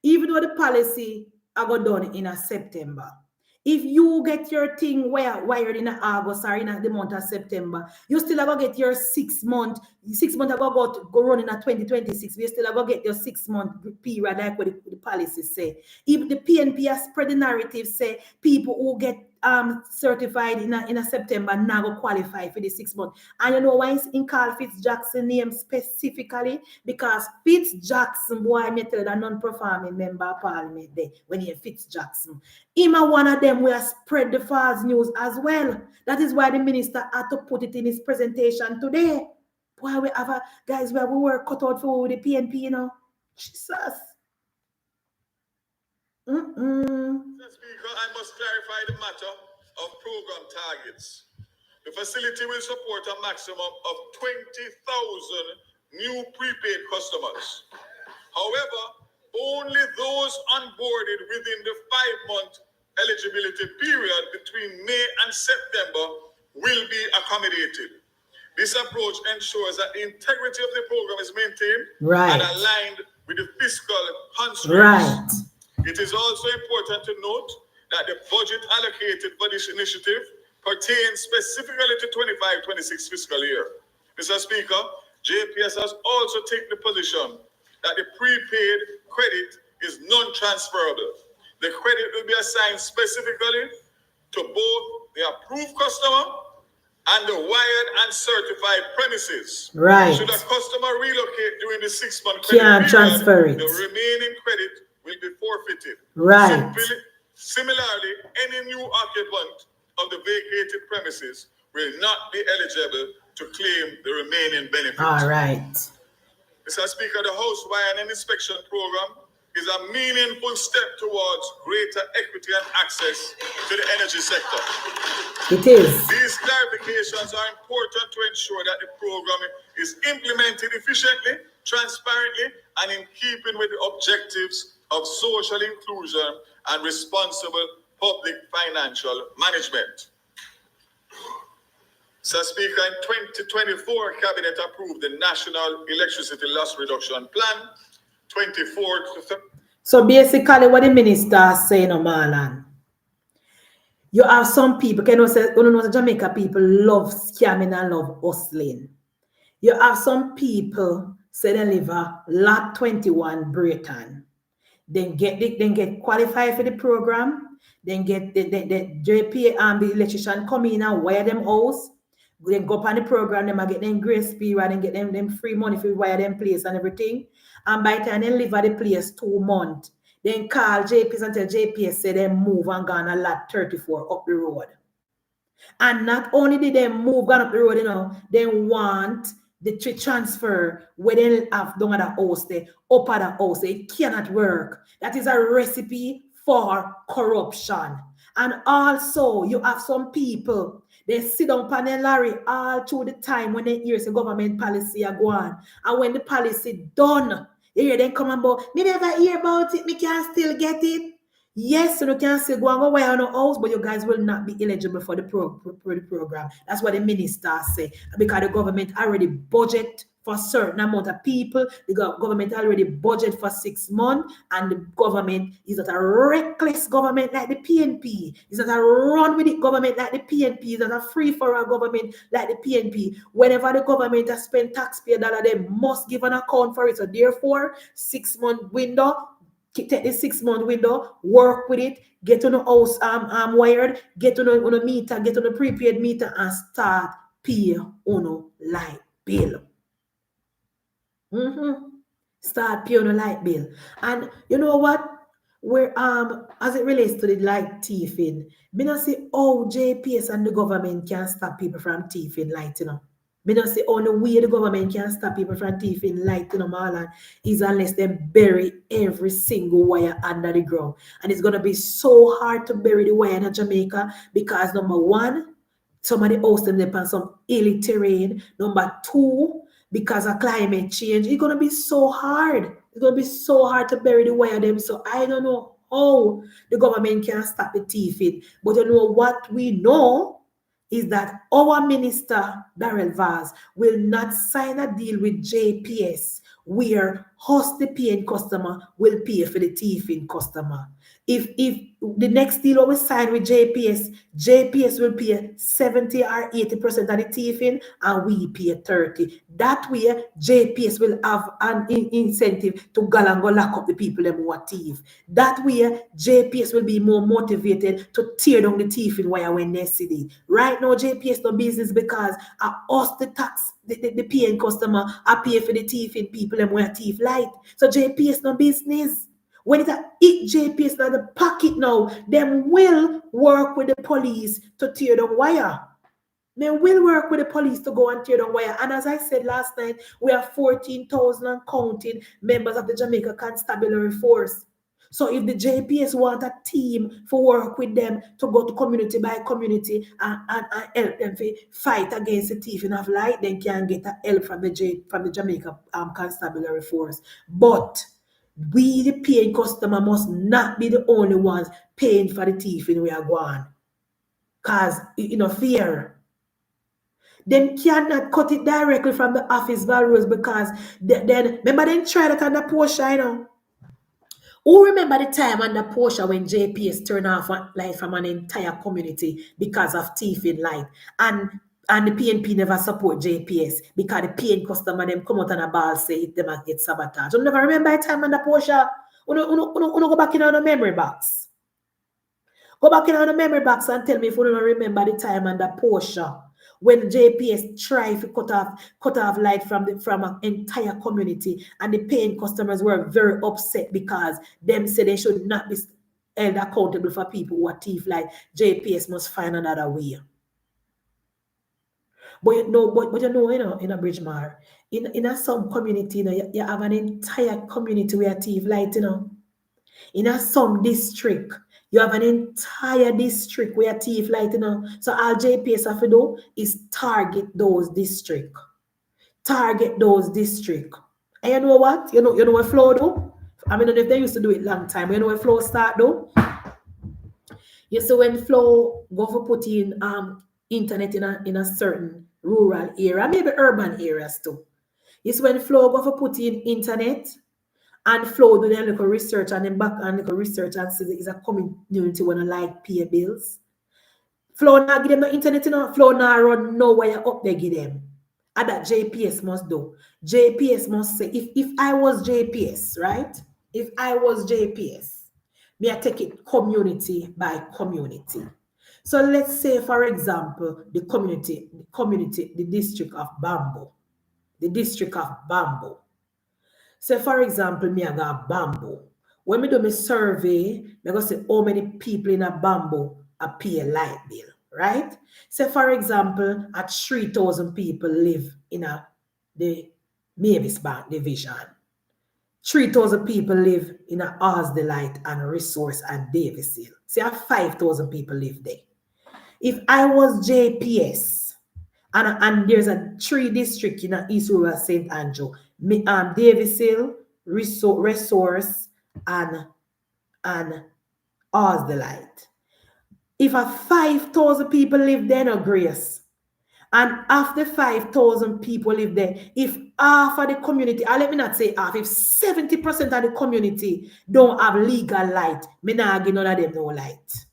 even though the policy I got done in September, if you get your thing wired in August or in the month of September, you still have to get your 6 month. 6 months go run in 2026. You still have to get your 6 month period, like what the policy say. If the PNP has spread the narrative, say people who get certified in September now go qualify for the 6 months. And you know why it's in Carl Fitzjackson name specifically? Because Fitzjackson, boy, I tell you, that non-performing member of Parliament there when he Fitzjackson. Him are one of them who has spread the false news as well. That is why the minister had to put it in his presentation today. Boy, we have guys where we were cut out for the PNP, you know. Jesus. Mr. Speaker, I must clarify the matter of program targets. The facility will support a maximum of 20,000 new prepaid customers. However, only those onboarded within the 5-month eligibility period between May and September will be accommodated. This approach ensures that the integrity of the program is maintained and aligned with the fiscal constraints. It is also important to note that the budget allocated for this initiative pertains specifically to 25-26 fiscal year. Mr. Speaker, JPS has also taken the position that the prepaid credit is non-transferable. The credit will be assigned specifically to both the approved customer and the wired and certified premises. Should a customer relocate during the 6 month credit period, transfer it. The remaining credit will be forfeited. Similarly, any new occupant of the vacated premises will not be eligible to claim the remaining benefit. All right. Mr. Speaker, the House Wire and Inspection Program is a meaningful step towards greater equity and access to the energy sector. It is. These clarifications are important to ensure that the program is implemented efficiently, transparently, and in keeping with the objectives of social inclusion and responsible public financial management. Mr. Speaker, in 2024, Cabinet approved the National Electricity Loss Reduction Plan 24 to 30. So basically what the minister is saying, Marlon, you have some people, you know, Jamaica people love scamming and love hustling. You have some people say they live a lot 21 Britain. Then get qualified for the program, then get the JPA and the electrician come in and wire them house. Then go up on the program, them get them grace period and get them free money for wire them place and everything. And by the time they live at the place 2 months, Then call JPS and tell JPS say they move and gone a lot 34 up the road. And not only did they move gone up the road, they want the transfer where they have done at the house, they up at the house. It cannot work. That is a recipe for corruption. And also, you have some people, they sit down on their lorry all through the time when they hear the government policy are going. And when the policy done, you hear them come about, me never hear about it, me can still get it. Yes, so you can say go and go away on a house, but you guys will not be eligible for the program. That's what the minister say. Because the government already budget for a certain amount of people. The government already budget for 6 months, and the government is not a reckless government like the PNP. It's not a run with it government like the PNP. It's not a free-for-all government like the PNP. Whenever the government has spent taxpayer dollar, they must give an account for it. So therefore, 6-month window, take the 6-month window, work with it, get on the house wired, get on a meter, get on a prepaid meter, and start pay on a light bill. Start pay on a light bill. And you know what? Where as it relates to the light thieving, me not see how JPS and the government can stop people from thieving light, Me don't say only way the government can stop people from thieving light in Marland is unless they bury every single wire under the ground. And it's gonna be so hard to bury the wire in Jamaica because number one, some of the house them depend on some hilly terrain. Number two, because of climate change, it's gonna be so hard. It's gonna be so hard to bury the wire them. So I don't know how the government can stop the thieving. But you know what we know is that our minister, Darrell Vaz, will not sign a deal with JPS where host the paying customer will pay for the thieving customer. If the next deal we sign with JPS will pay 70 or 80% of the thieving and we pay 30. That way, JPS will have an incentive to go and go lock up the people who are thief. That way, JPS will be more motivated to tear down the thieving wire when they see it. Right now, JPS no business because us the tax, the paying customer, I pay for the thieving people who are thief light. So JPS no business. When it hit JPS in the pocket now, them will work with the police to tear down wire. They will work with the police to go and tear down wire. And as I said last night, we have 14,000 and counting members of the Jamaica Constabulary Force. So if the JPS want a team for work with them to go to community by community and help them fight against the thieving of light, then can get help from the Jamaica Constabulary Force. But we, the paying customer, must not be the only ones paying for the thieving we are going. Because, fear. Them cannot cut it directly from the office values because then remember they tried that under Porsche, Who remember the time under Porsche when JPS turned off light from an entire community because of thieving light? And the PNP never support JPS because the paying customer them come out on a ball say them get sabotage. You never remember a time under Porsche? Uno go back in on the memory box. Go back in on the memory box and tell me if you don't remember the time under Porsche when JPS tried to cut off light from an entire community, and the paying customers were very upset because them said they should not be held accountable for people who are thief light. JPS must find another way. But in a Bridgemar, in some community, you have an entire community where thief light, In some district, you have an entire district where thief light, So all JPS have to do is target those districts. Target those districts. And you know what? You know what flow do? I mean, if they used to do it long time, you know what flow start do? You see when flow go for put in internet in a certain rural area, maybe urban areas too. It's when flow go for put in internet and flow do their little research and then back and little research and see it's a community when I like pay bills. Flow now give them no internet, flow now run no wire up they give them. And that JPS must do. JPS must say, if I was JPS, right? If I was JPS, may I take it community by community. So let's say, for example, the district of Bamboo. The district of Bamboo. So for example, me I got Bamboo. when me do my survey, I go say how many people in a Bamboo pay a light bill, right? So for example, at 3,000 people live in the Mavis Bank division. 3,000 people live in a Delight and Resource and Davis Hill. See, 5,000 people live there. If I was JPS, and there's a 3 district in East Rural St. Andrew, Davis Hill, Resource, and Delight. If 5,000 people live there, no grace. And after 5,000 people live there, if half of the community, let me not say half, if 70% of the community don't have legal light, me not give none of them no light.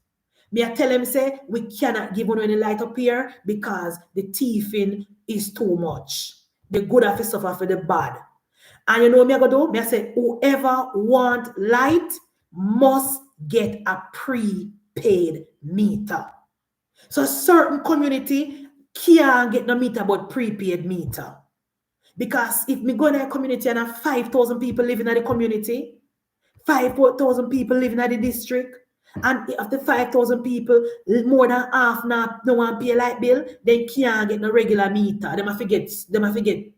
Me I tell them say, we cannot give any light up here because the thieving is too much. The good have to suffer for the bad. And you know me I go do? Me I say, whoever want light must get a prepaid meter. So certain community can't get no meter but prepaid meter. Because if me go in a community and have 5,000 people living in the community, 5,000 people living in the district, and after 5,000 people, more than half now no one pay a light bill, then can't get no regular meter. They must get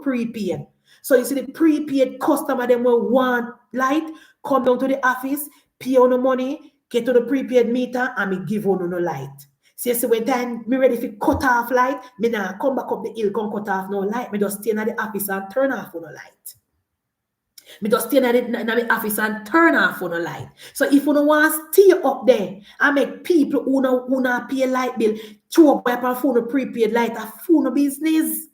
prepaid. So you see the prepaid customer, them will want light, come down to the office, pay on the money, get to the prepaid meter, and me give on no light. See, so when time me ready to cut off light, me now come back up the hill, come cut off no light. Me just stay in the office and turn off no light. Me just stay in the office and turn off on the light. So if you don't want to stay up there and make people who not pay a light bill throw up a phone prepaid light, a phone business.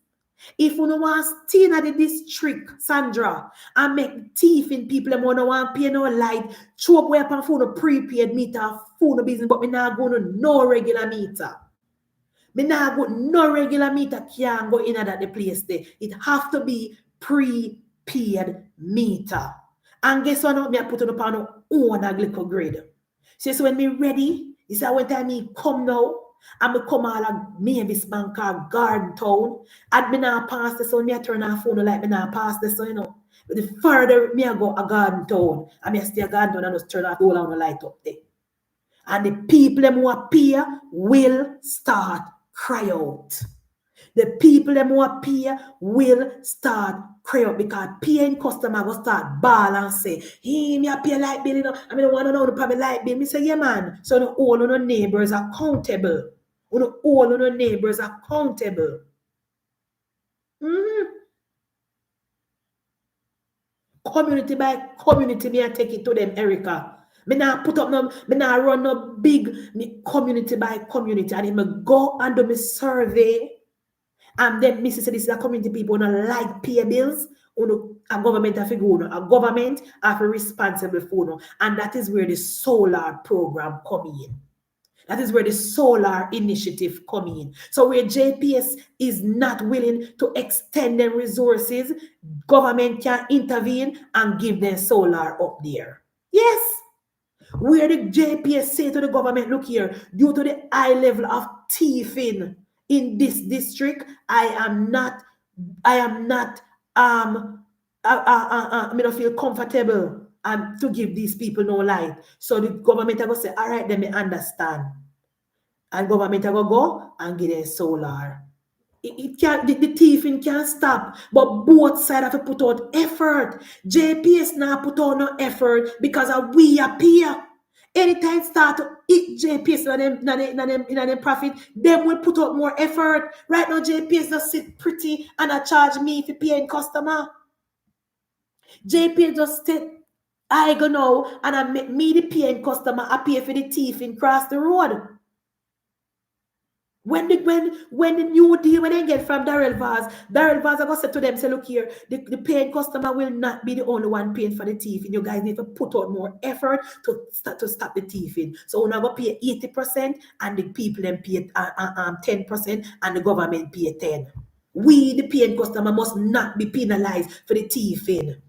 If you don't want to stay in the district, Sandra, and make thieving people who don't want to pay no light, throw up a phone prepaid meter, phone business, but me not going to no regular meter. Me not go no regular meter can't go in at the place there. It have to be prepaid meter. And guess what now? Me I put on upon own a little grid. So when me ready, you see when time me come now, and me come all a Mavis Bank or Garden Town, and me now pass this on, me I turn off phone like me now pass this on, you know. But the further me I go a Garden Town, and me I stay a Garden Town and just turn off all on the light up there. And the people them who appear will start cry out. The people them who appear will start cry out because paying customer will start ball and say, hey, me pay light bill, you know. I mean, I want to know the problem light bill. Me say, yeah, man. So no, all of the neighbors are accountable. All of the neighbors are accountable. Community by community, me I take it to them, Erica. Me now put up no, me now run no big community by community, and me go and do me survey. And then Mrs. said this is a community people who like pay bills, a government have to go, a government have to responsible for, and that is where the solar program come in. That is where the solar initiative come in. So where JPS is not willing to extend their resources, government can intervene and give them solar up there. Yes. Where the JPS say to the government, look here, due to the high level of thieving in this district, I don't feel comfortable to give these people no light. So the government are going to say, all right, then me understand. And government are going to go and give them solar. It can't, the thieving can't stop, but both sides have to put out effort. JPS now put out no effort because we appear. Anytime start to eat JPS in them profit, them will put out more effort. Right now, JPS just sit pretty and I charge me for paying customer. JPS just sit, I go now and I make me the paying customer, I pay for the thieving cross the road. When the new deal, when they get from Darrell Vaz, I go say to them, say, look here, the paying customer will not be the only one paying for the thieving. You guys need to put out more effort to stop the thieving. So we're not going to pay 80% and the people then pay 10% and the government pay 10%. We, the paying customer, must not be penalized for the thieving.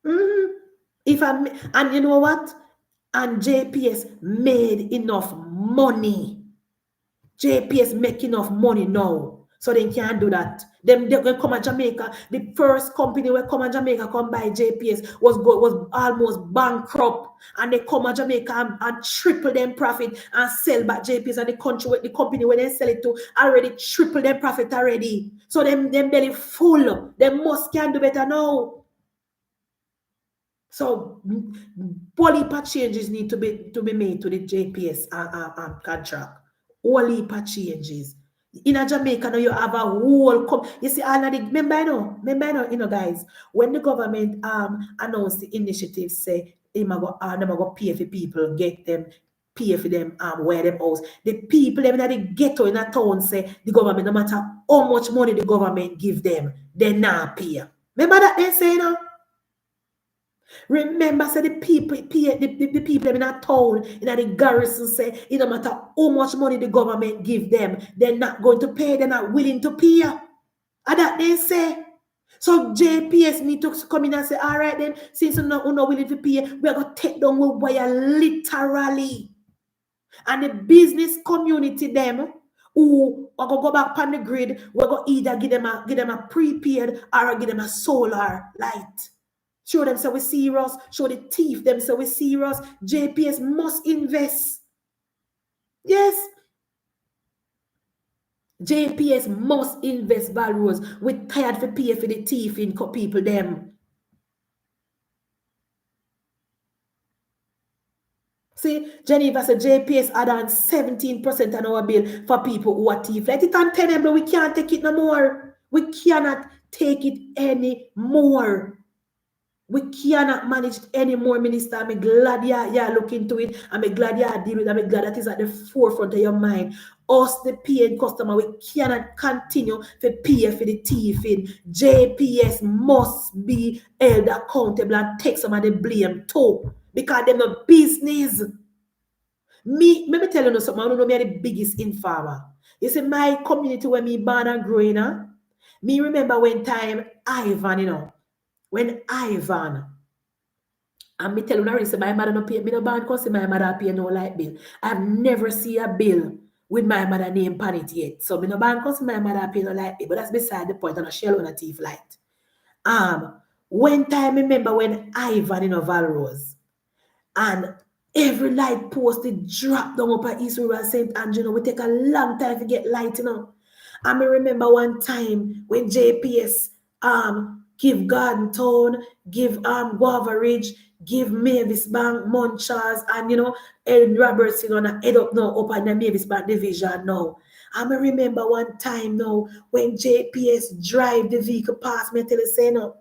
And you know what? And JPS made enough money. JPS make enough money now So they can't do that. Them they come to Jamaica. The first company where come to Jamaica come by JPS was almost bankrupt, and they come to Jamaica and triple them profit and sell back JPS, and the country with the company where they sell it to already triple them profit already. So them belly full. Them must can do better now. So whole heap of changes need to be made to the JPS contract. Whole heap of changes. In a Jamaica now you have a whole you see all of the remember you know guys, when the government announced the initiative say them go pay for people, get them pay for them wear them house. The people them in the ghetto in a town say the government, no matter how much money the government give them, they not pay. Remember that they say now? Remember, say the people in a town, in the garrison say, it no matter how much money the government give them, they're not going to pay, they're not willing to pay. And that they say. So JPS need to come in and say, all right then, since you're not willing to pay, we're going to take down with wire literally. And the business community them, who are going to go back on the grid, we're going to either give them a prepaid or give them a solar light. Show them so we serious. Show the thief them so we serious. JPS must invest. Yes. JPS must invest values. We're tired for pay for the thief in people them. See, Geneva said JPS add on 17% on our bill for people who are thief. Let it untenable. We can't take it no more. We cannot take it anymore. We cannot manage it anymore, Minister. I'm glad you look into it. I'm glad you deal with it. I'm glad that is at the forefront of your mind. Us, the paying customer, we cannot continue to pay for the thieving. JPS must be held accountable and take some of the blame too. Because they're no business. Let me tell you something. I don't know, me the biggest informer. You see, my community where me born and growing up, me remember when time Ivan, when Ivan, and me tell you already, say my mother no pay, me no born cause my mother pay no light bill. I've never seen a bill with my mother name on it yet. So me no born cause my mother pay no light bill. But that's beside the point, and a shell on a thief light. One time, remember when Ivan Valrose, and every light post it drop down up at East River St. Andrew. We take a long time to get light, And me remember one time when JPS give Garden Town, give Guava Ridge, give Mavis Bank, Munchas, and Ellen Roberts, head up now up at the Mavis Bank division now. I remember one time now when JPS drive the vehicle past me, I tell you say no.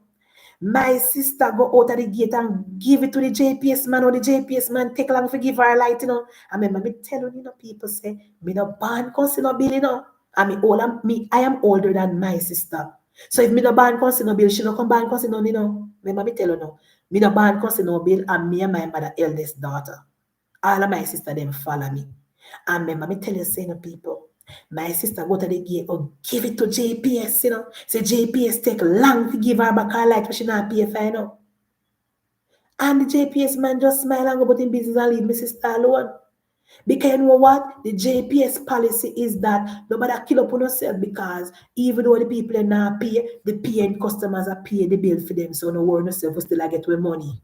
My sister go out of the gate and give it to the JPS man, or the JPS man take long to give her a light, I remember me telling people say, me no born cause no bill, I am older than my sister. So if me no born cause no bill, she no come born cause no, Remember me tell you no. Me no born cause no bill, and me and my mother eldest daughter. All of my sister them follow me. And remember me tell you say people. My sister go to the gate or give it to JPS, Say JPS take long to give her back her light, but she not pay for, And the JPS man just smile and go about in business and leave my sister alone. Because you know what? The JPS policy is that nobody kill up on yourself, because even though the people are not pay, the paying customers are paying the bill for them. So no worry yourself, we still get with money.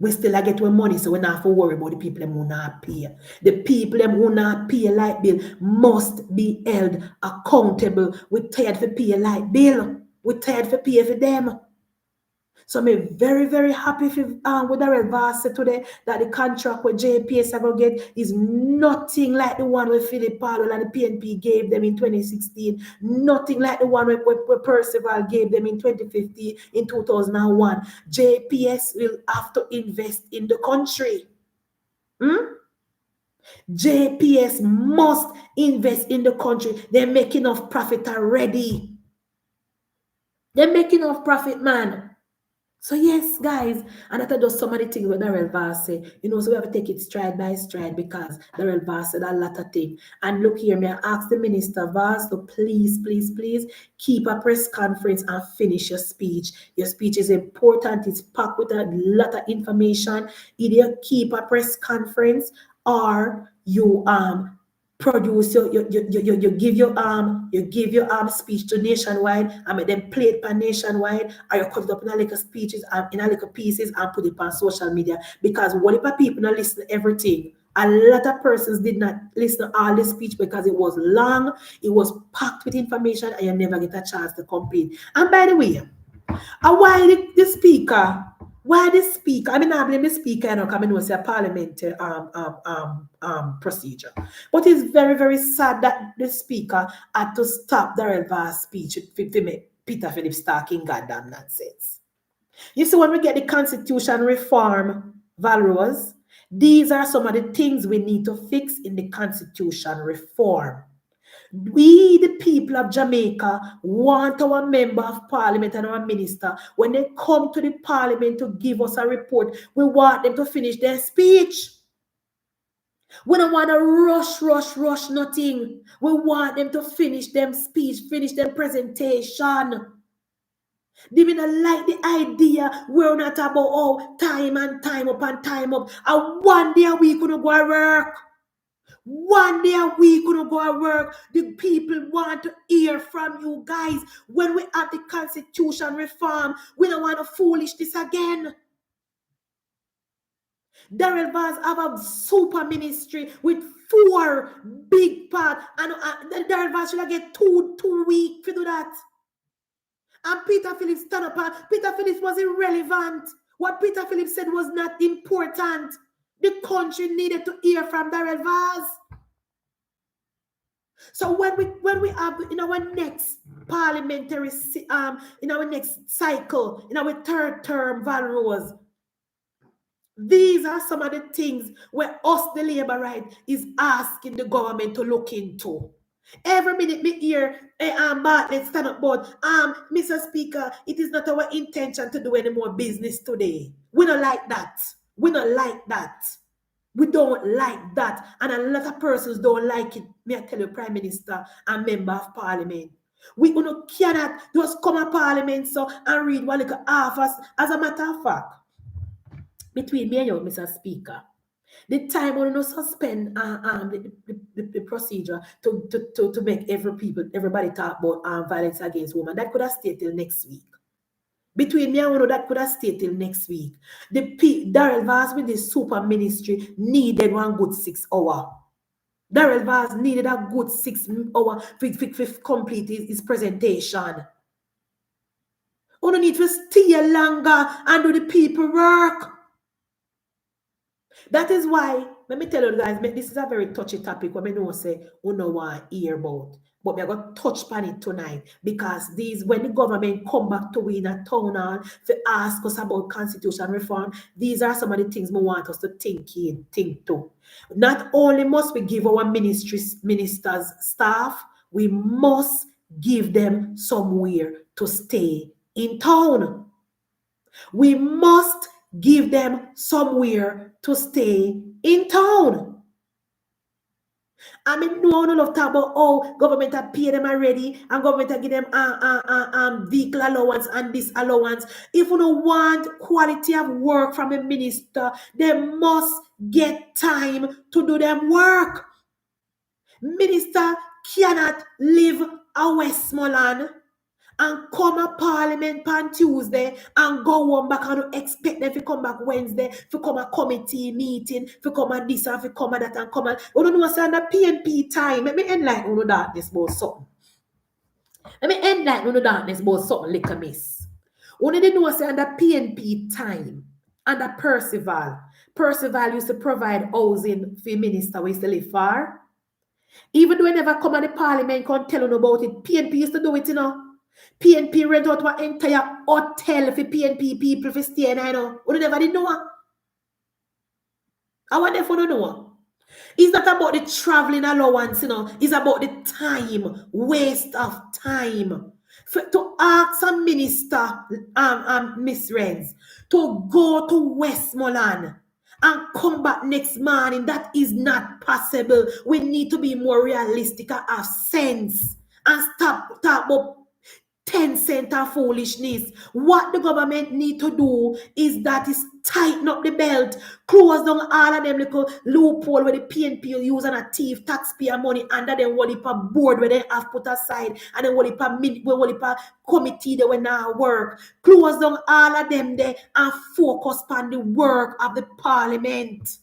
We still get with money, so we not have to worry about the people who not pay. The people who not pay light bill must be held accountable. We tired for pay light bill. We tired for pay for them. So I'm very, very happy with the Red said today that the contract with JPS are going to get is nothing like the one with Philip Powell and the PNP gave them in 2016. Nothing like the one where Percival gave them in 2015, in 2001. JPS will have to invest in the country. JPS must invest in the country. They're making enough profit already. They're making enough profit, man. So yes, guys, and I thought just some of the things with Darrell Vaz say, so we have to take it stride by stride, because Darrell Vaz said a lot of things. And look here, may I ask the Minister Vaz to please, please, please keep a press conference and finish your speech. Your speech is important. It's packed with a lot of information. Either keep a press conference or you produce you give your speech to nationwide and make them play it by nationwide, or you cut it up in a little speeches in a little pieces and put it on social media. Because what if people not listen to everything? A lot of persons did not listen to all the speech because it was long, it was packed with information, and you never get a chance to complete. And by the way, why the speaker? Why the speaker? I mean, I blame the speaker, you know, because I know it's a parliamentary procedure. But it's very, very sad that the speaker had to stop Darrell Vaz's speech to make Peter Phillips talking goddamn nonsense. You see, when we get the constitution reform, Valrose, these are some of the things we need to fix in the constitution reform. We, the people of Jamaica, want our member of parliament and our minister, when they come to the parliament to give us a report, we want them to finish their speech. We don't want to rush nothing. We want them to finish them speech, finish them presentation. They may not like the idea we're not about time and time up and time up. And one day a week we go to work. One day a week we go to work. The people want to hear from you guys. When we have the constitution reform, we don't want to foolish this again. Darrell Vaz have a super ministry with 4 big parts, and Darrell Vaz should get two weeks to do that. And Peter Phillips stand up, and Peter Phillips was irrelevant. What Peter Phillips said was not important. The country needed to hear from Darrell Vaz. So when we have in our next parliamentary in our next cycle, in our third term, Valrose, these are some of the things where us, the Labour right, is asking the government to look into. Every minute me hear Bartlett stand up board, Mr. Speaker, it is not our intention to do any more business today. We don't like that. We don't like that. We don't like that. And a lot of persons don't like it. May I tell you, Prime Minister and Member of Parliament. We cannot just come to Parliament so and read one little half as a matter of fact. Between me and you, Mr. Speaker, the time when you suspend the procedure to make everybody talk about violence against women, that could have stayed till next week. Between me and you, that could have stayed till next week. Darrell Vaz with the super ministry needed one good 6 hours. Darrell Vaz needed a good 6 hours to complete his presentation. You don't need to stay longer and do the people work. That is why, let me tell you guys, this is a very touchy topic what I know say, you know want to hear about. But we're going to touch on it tonight because when the government come back to we in a town hall to ask us about constitution reform, these are some of the things we want us to think to. Not only must we give our ministers staff, we must give them somewhere to stay in town. We must give them somewhere to stay in town. I mean, no one love talk about government have paid them already and government have give them vehicle allowance and this allowance. If you don't want quality of work from a minister, they must get time to do their work. Minister cannot live a Westmoreland and come to Parliament on Tuesday and go home back and expect them to come back Wednesday, to come a committee meeting, to come at this and to come at that and come at. You don't know what's on the PNP time. Let me end like you know darkness about something. Let me end like you know darkness about something, little miss. You don't know what's on the PNP time and the Percival used to provide housing for minister who used to live far. Even though I never come at the Parliament and tell you about it, PNP used to do it, you know. PNP rent out an entire hotel for PNP people for stay in, you know. You never did know. I want them to know. It's not about the traveling allowance, you know. It's about the time, waste of time. To ask a minister, Miss Renz, to go to Westmoreland and come back next morning, that is not possible. We need to be more realistic and have sense and stop talk about 10 cent of foolishness. What the government need to do is tighten up the belt, close down all of them little loophole where the PNP use and a thief taxpayer money under them whole heap of board where they have put aside and then whole heap of committee they will now work. Close down all of them there and focus on the work of the parliament.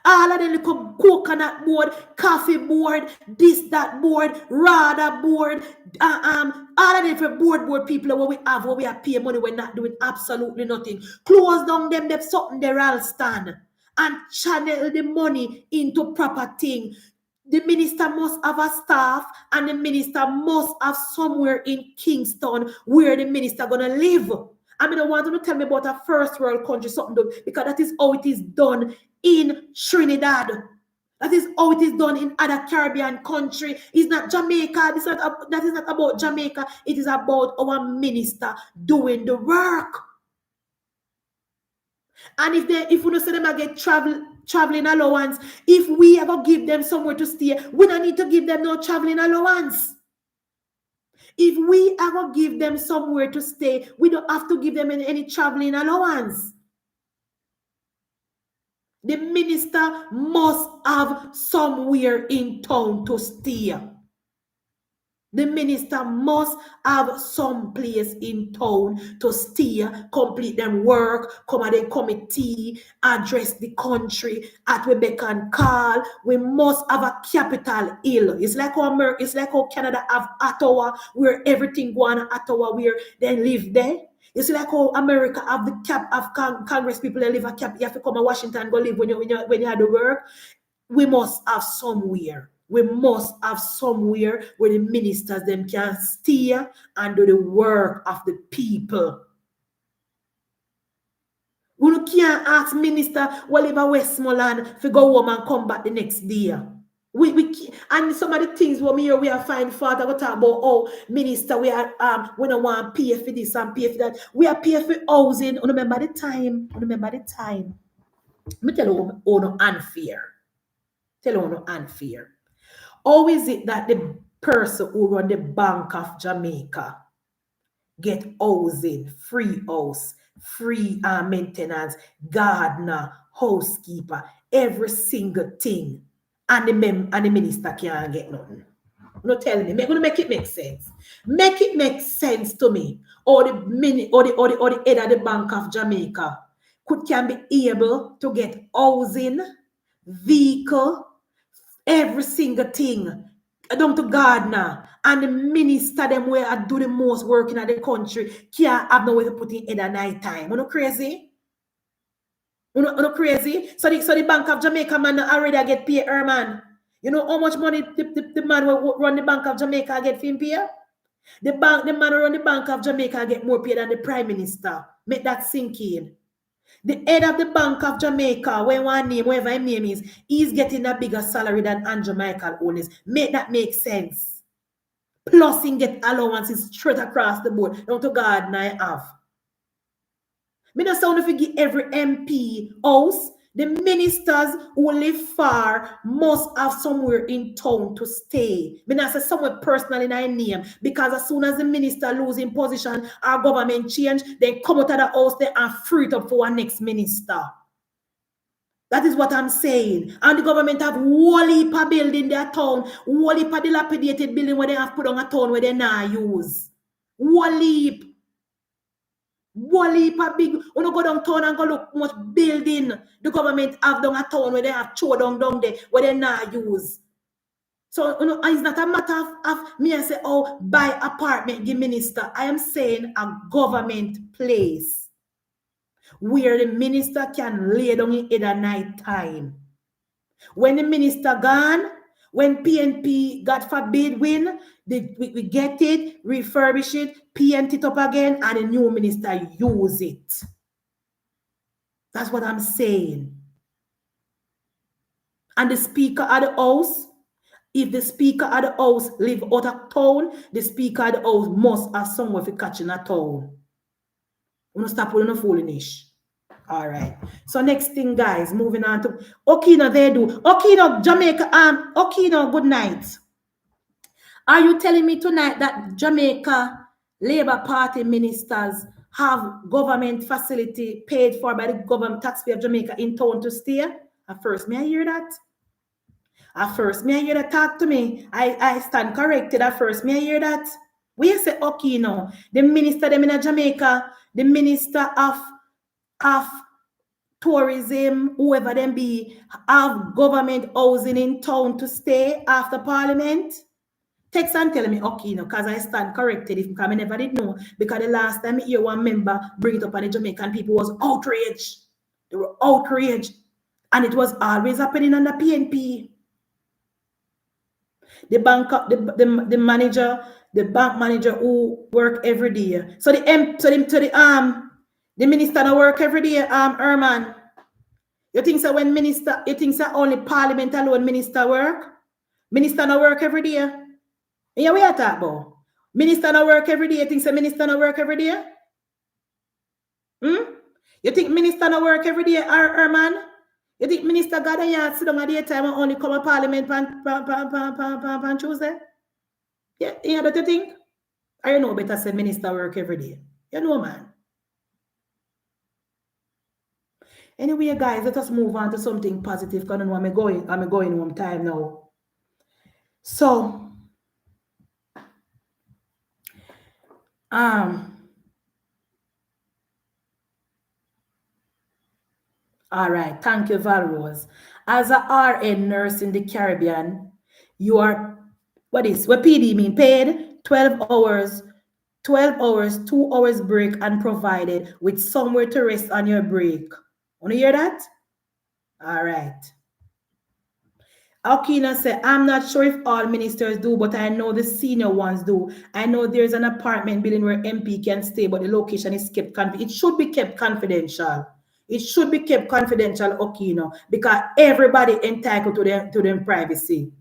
All of the little coconut board, coffee board, this, that board, radar board, all of the different board people where we are paying money, we're not doing absolutely nothing. Close down them something there all stand and channel the money into proper thing. The minister must have a staff and the minister must have somewhere in Kingston where the minister gonna live. I mean, I want you to tell me about a first world country, something, because that is how it is done in Trinidad. That is how it is done in other Caribbean country. It's not Jamaica. That is not about Jamaica. It is about our minister doing the work. And if we don't say them I get traveling allowance, if we ever give them somewhere to stay, we don't need to give them no traveling allowance. If we ever give them somewhere to stay, we don't have to give them any traveling allowance. The minister must have somewhere in town to stay. The minister must have some place in town to stay, complete them work, come at the committee, address the country at we beck and call. We must have a capital hill. It's like how Canada have Ottawa, where everything go on Ottawa, where they live there. It's like how America have the cap of Congress people that live a cap. You have to come to Washington go live when you have the work. We must have somewhere. We must have somewhere where the ministers them can stay and do the work of the people. We can't ask minister Oliver Westmoreland to go home and come back the next day. And some of the things we are finding fault. I go talk about, oh, minister, we don't want to pay for this and pay for that. We are paying for housing. Remember the time. Me tell you no unfair. How is it that the person who run the Bank of Jamaica get housing, free house, free maintenance, gardener, housekeeper, every single thing, and the minister can't get nothing? No, tell me. I'm gonna make it make sense. Make it make sense to me. Or the head of the Bank of Jamaica can be able to get housing, vehicle, every single thing down to gardener, and the minister them where I do the most work in the country can't have no way to put in head at night time. You know crazy? You know crazy? So the Bank of Jamaica man already get paid her man. You know how much money the man who run the Bank of Jamaica get for him pay? The man who run the Bank of Jamaica get more pay than the Prime Minister. Make that sink in. The head of the Bank of Jamaica, whatever his name is, he's getting a bigger salary than Andrew Michael Owens. Make that make sense. Plus, he get allowances straight across the board. Down to God, I have. Me not sound if you give every MP house, the ministers who live far must have somewhere in town to stay. Me not say somewhere personal in our name, because as soon as the minister losing position, our government change, they come out of the house there and free it up for our next minister. That is what I'm saying. And the government have whole heap of building their town, whole heap of dilapidated building where they have put on a town where they not use. Whole heap of big, when you go downtown and go look much building the government have down a town where they have throw down there where they not use. So it's not a matter of me and say, oh, buy apartment, give minister. I am saying a government place where the minister can lay down in head at night time. When the minister gone, when PNP, God forbid, win, we get it, refurbish it, paint it up again, and the new minister use it. That's what I'm saying. And the speaker of the house, if the speaker of the house live out of town, the speaker of the house must have somewhere for catching a town. We don't stop with no foolishness. All right. So next thing, guys, moving on to Okino, they do. Okino, Jamaica, Okino, good night. Are you telling me tonight that Jamaica Labour Party ministers have government facility paid for by the government taxpayer of Jamaica in town to stay? At first, may I hear that? At first, may I hear that? Talk to me. I stand corrected at first. May I hear that? We say, okay, you know, the minister them in Jamaica, the minister of tourism, whoever them be, have government housing in town to stay after Parliament. Text and tell me, okay, you know, because I stand corrected if because I never did know. Because the last time I hear one member bring it up on the Jamaican people was outraged. They were outraged. And it was always happening on the PNP. The bank, the manager, the bank manager who work every day. So the minister no work every day, Herman. You think so when minister, you think so only Parliament alone minister work? Minister no work every day. Yeah, we are talking about. Minister no work every day. You think so minister no work every day? You think minister no work every day, Herman? You think minister got a yard sit down at the time and only come to Parliament on Tuesday? Yeah, that you think? I you know better say minister work every day. You know, man. Anyway, guys, let us move on to something positive because I know I'm going home time now. So, all right, thank you, Valrose. As a RN nurse in the Caribbean, you are, what PD mean? Paid 12 hours, 2 hours break and provided with somewhere to rest on your break. Want to hear that? All right. Alkina said, I'm not sure if all ministers do, but I know the senior ones do. I know there's an apartment building where MP can stay, but the location is kept confidential. It should be kept confidential. It should be kept confidential, Okino, because everybody entitled to their privacy.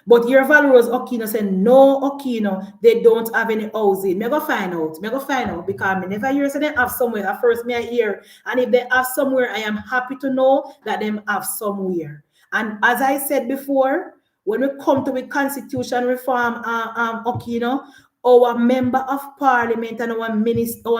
But your Valrose Okino said, no, Okino, they don't have any housing. Me go find out because I never hear say they have somewhere. At first, me I hear. And if they have somewhere, I am happy to know that they have somewhere. And as I said before, when we come to the constitution reform, Okino, our member of parliament and our minister,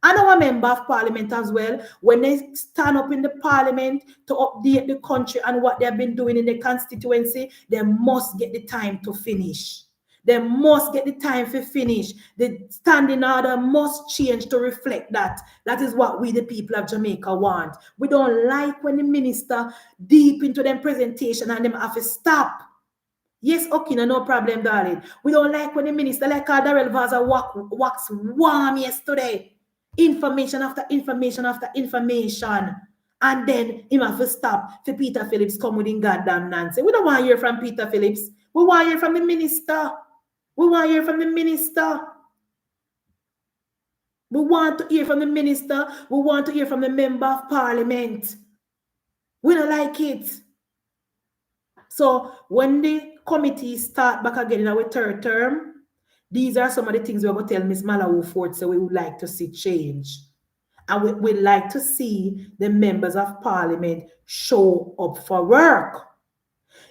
and our member of parliament as well, when they stand up in the parliament to update the country and what they have been doing in the constituency, they must get the time to finish. They must get the time to finish. The standing order must change to reflect that. That is what we, the people of Jamaica, want. We don't like when the minister deep into them presentation and them have to stop. Yes, okay, no problem, darling. We don't like when the minister, like Darrell Vaza, wax warm yesterday. Information after information after information. And then him have to stop for Peter Phillips come with him goddamn nonsense. We don't want to hear from Peter Phillips. We want to hear from the minister. We want to hear from the minister. We want to hear from the minister. We want to hear from the member of parliament. We don't like it. So when the committee start back again in our third term, these are some of the things we're going to tell Ms. Malawu Ford, so we would like to see change. And we'd like to see the members of parliament show up for work.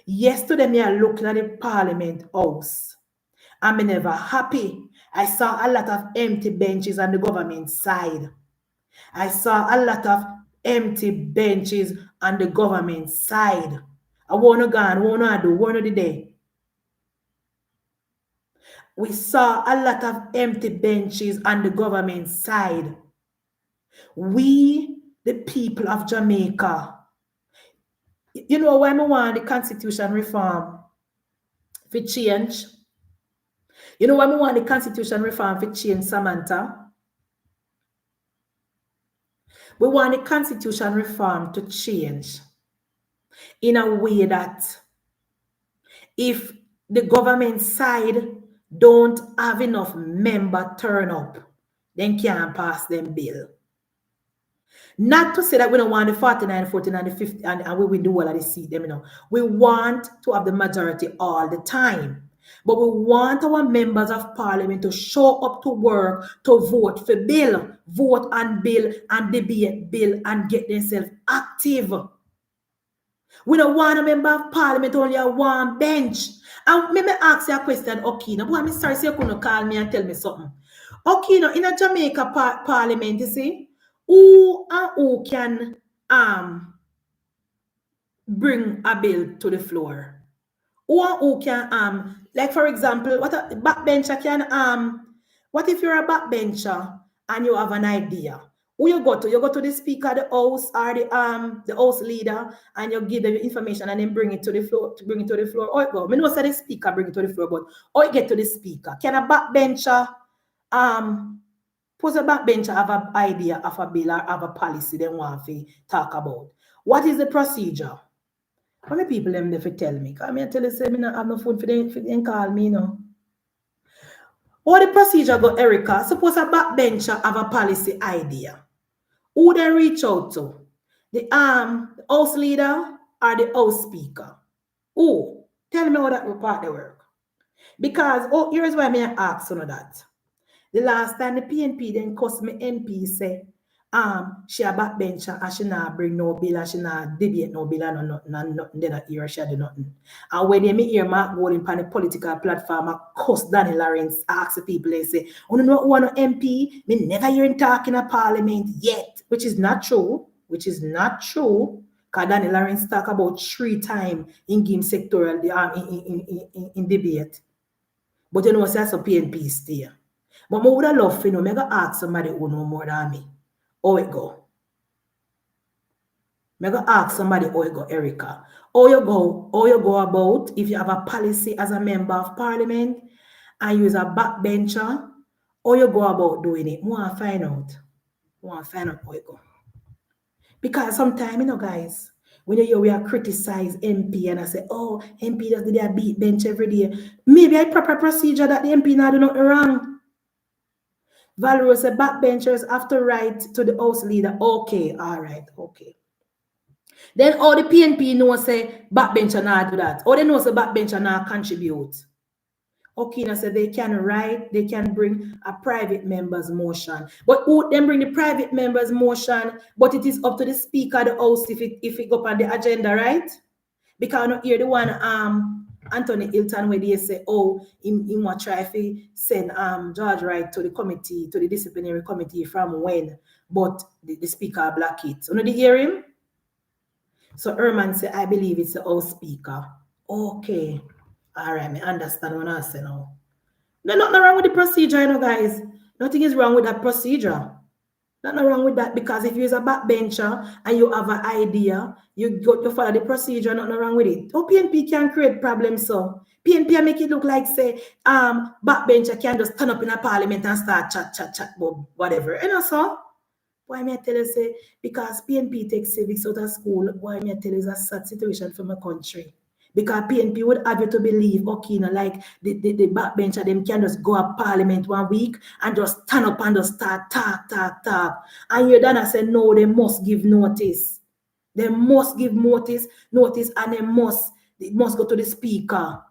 Yesterday, me are looking at the parliament house. I'm never happy. I saw a lot of empty benches on the government side. I saw a lot of empty benches on the government side. I want to go and want to do, want to do day. We saw a lot of empty benches on the government side. We, the people of Jamaica, you know why I want the constitution reform for change? You know why I want the constitution reform for change, Samantha? We want the constitution reform to change in a way that if the government side don't have enough member turn up, then can't pass them bill. Not to say that we don't want the 49, 49, the 50, and we will do all of the seat them, you know. We want to have the majority all the time. But we want our members of parliament to show up to work, to vote for bill, vote on bill and debate bill and get themselves active. We don't want a member of parliament only a one bench. And let me ask you a question, Okino. Boy, I'm sorry, so you couldn't call me and tell me something. Okino, in a Jamaica parliament, you see, who and who can bring a bill to the floor? Who can like for example, what a backbencher can what if you're a backbencher and you have an idea? Who you go to? You go to the speaker of the house or the house leader and you give them information and then bring it to the floor to bring it to the floor. Or go. Me know say the speaker bring it to the floor, but or you get to the speaker. Can a backbencher suppose a backbencher have an idea of a bill or have a policy they want to talk about? What is the procedure? How many people them they tell me? Because I tell you, say, I don't have no phone for them call me, you know. How the procedure go, Erica? Suppose a backbencher have a policy idea. Who they reach out to? The house leader or the house speaker? Who? Tell me how that part they work. Because, here's why I ask you that. The last time the PNP then cost me MP say, she a backbencher and she not bring no bill and she not debate no bill and nothing, then I hear she do nothing. And when they me hear Mark Golding on the political platform, I cuss Danny Lawrence, ask the people, they say, oh no, who want no MP? Me never hear him talking in parliament yet, which is not true, because Danny Lawrence talk about 3 times in game sectoral in debate. But you know, say so PNP stay. But I would have loved to know, I go ask somebody who know more than me. How it go? I go ask somebody how it go, Erica. How you go about if you have a policy as a member of parliament and you use a backbencher, how you go about doing it? I want to find out. How it go. Because sometimes, you know, guys, when you hear we are criticize MP and I say, oh, MP does do their beat bench every day. Maybe a proper procedure that the MP now do nothing wrong. Valerie said backbenchers have to write to the house leader. Okay, all right, okay. Then all the PNP know say backbencher not do that. All they know say backbencher not contribute. Okay, now say they can write, they can bring a private member's motion. But who then bring the private member's motion? But it is up to the speaker of the house if it go up on the agenda, right? Because I don't hear the one Anthony Hilton where they say, oh, he want to try to send George Wright to the committee, to the disciplinary committee from when, but the speaker block it. So, you know, they hear him? So Herman said, I believe it's the house speaker. Okay. All right, I understand what I say now. There's nothing wrong with the procedure, you know, guys. Nothing is wrong with that procedure. Nothing wrong with that, because if you're a backbencher and you have an idea, you follow the procedure, nothing wrong with it. Oh, PNP can create problems, so PNP make it look like, say, backbencher can just turn up in a parliament and start chat about whatever. You know, so why me I tell you, say, because PNP takes civics out of school, why me I tell you it's a sad situation for my country. Because PNP would have you to believe, okay, you know, like the backbencher, them can just go up parliament 1 week and just stand up and just start talk. And you're done and say, no, they must give notice. They must give notice, and they must go to the speaker.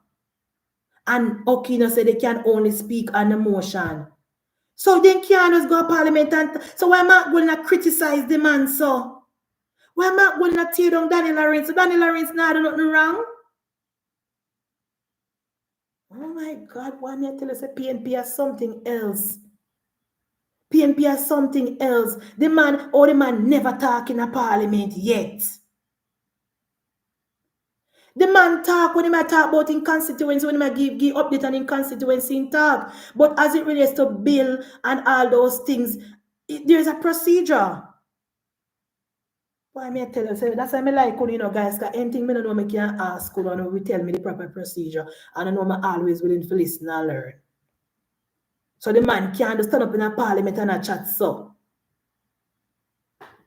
And okay, you know, say they can only speak on the motion. So they can't just go to parliament and so why am I going to criticize the man, so? Why am I going to tear down Danny Lawrence? So Danny Lawrence not do nothing wrong? Oh my God, why me I tell you say PNP has something else? PNP has something else. The man never talk in a parliament yet. The man talk when he might talk about in constituency, when he might give update on in constituency in talk. But as it relates to bill and all those things, there's a procedure. Why me I tell you, so that's why I like, you know, guys, because anything I don't know, I can ask, you know, we tell me the proper procedure. And I know I'm always willing to listen and learn. So the man can't just stand up in a parliament and a chat, so.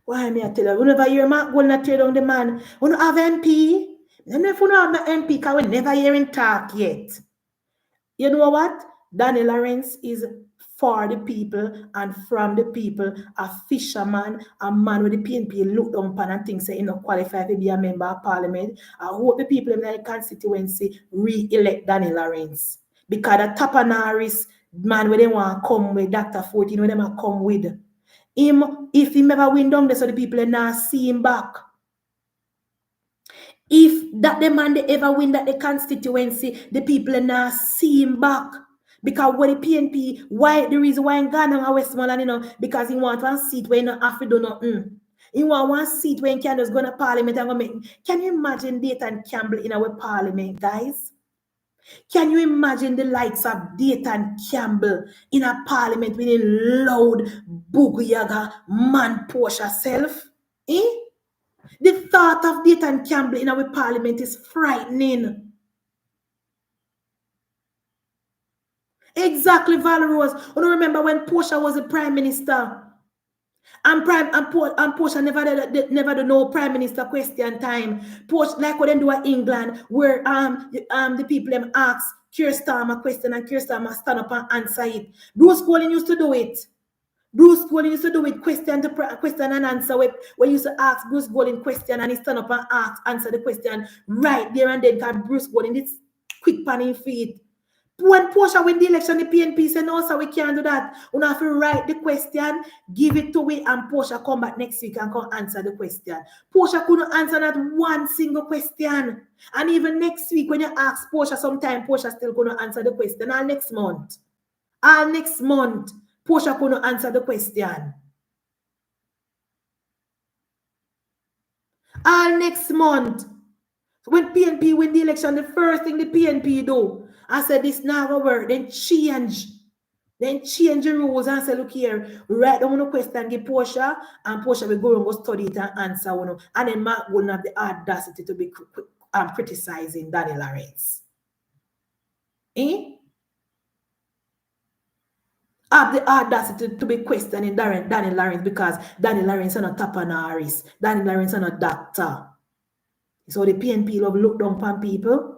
Why me I tell you, whenever you're going to tear down the man, we don't have MP. I don't know if we don't have no MP, because we never hear him talk yet. You know what? Danny Lawrence is for the people and from the people, a fisherman, a man with the PNP look down upon and think say he not qualified to be a member of parliament. I hope the people in the constituency re-elect Danny Lawrence. Because the Tapanaris man where they want to come with Dr. 14, where they want to come with him, if he never win down there, so the people not see him back. If that the man they ever win that the constituency, the people are not see him back. Because what the PNP, why the reason why in Ghana and Westmoreland, because he want one seat where he not have to do nothing. He want one seat where he can just go to parliament and go make. Can you imagine Dayton Campbell in our parliament, guys? Can you imagine the likes of Dayton Campbell in a parliament with a loud Buguyaga man Porsche self? Eh? The thought of Dayton Campbell in our parliament is frightening. Exactly, Valerie. You remember when Portia was the prime minister? And Portia never do no prime minister question time. Portia, like what they do at England, where the people them ask Keir Starmer question and Keir Starmer stand up and answer it. Bruce Colin used to do it. Bruce Golding used to do with question and answer. When you used to ask Bruce Golding question and he stand up and answer the question right there and then. Because Bruce Golding it's quick panning feet. When Portia win the election, the PNP said no, so we can't do that. We have to write the question, give it to we, and Portia come back next week and come answer the question. Portia couldn't answer that one single question. And even next week, when you ask Portia sometime, Portia still couldn't answer the question. All next month. Portia couldn't answer the question. All next month. When PNP win the election, the first thing the PNP do, I said this now go work, then change the rules and say, look here, write down the question, give Portia, and Portia will go and go study it and answer one. And then Mark wouldn't have the audacity to be criticizing Danny Lawrence. Have the audacity to be questioning Danny Lawrence because Danny Lawrence is not top on Harris. Danny Lawrence is not a doctor. So the PNP love look down upon people.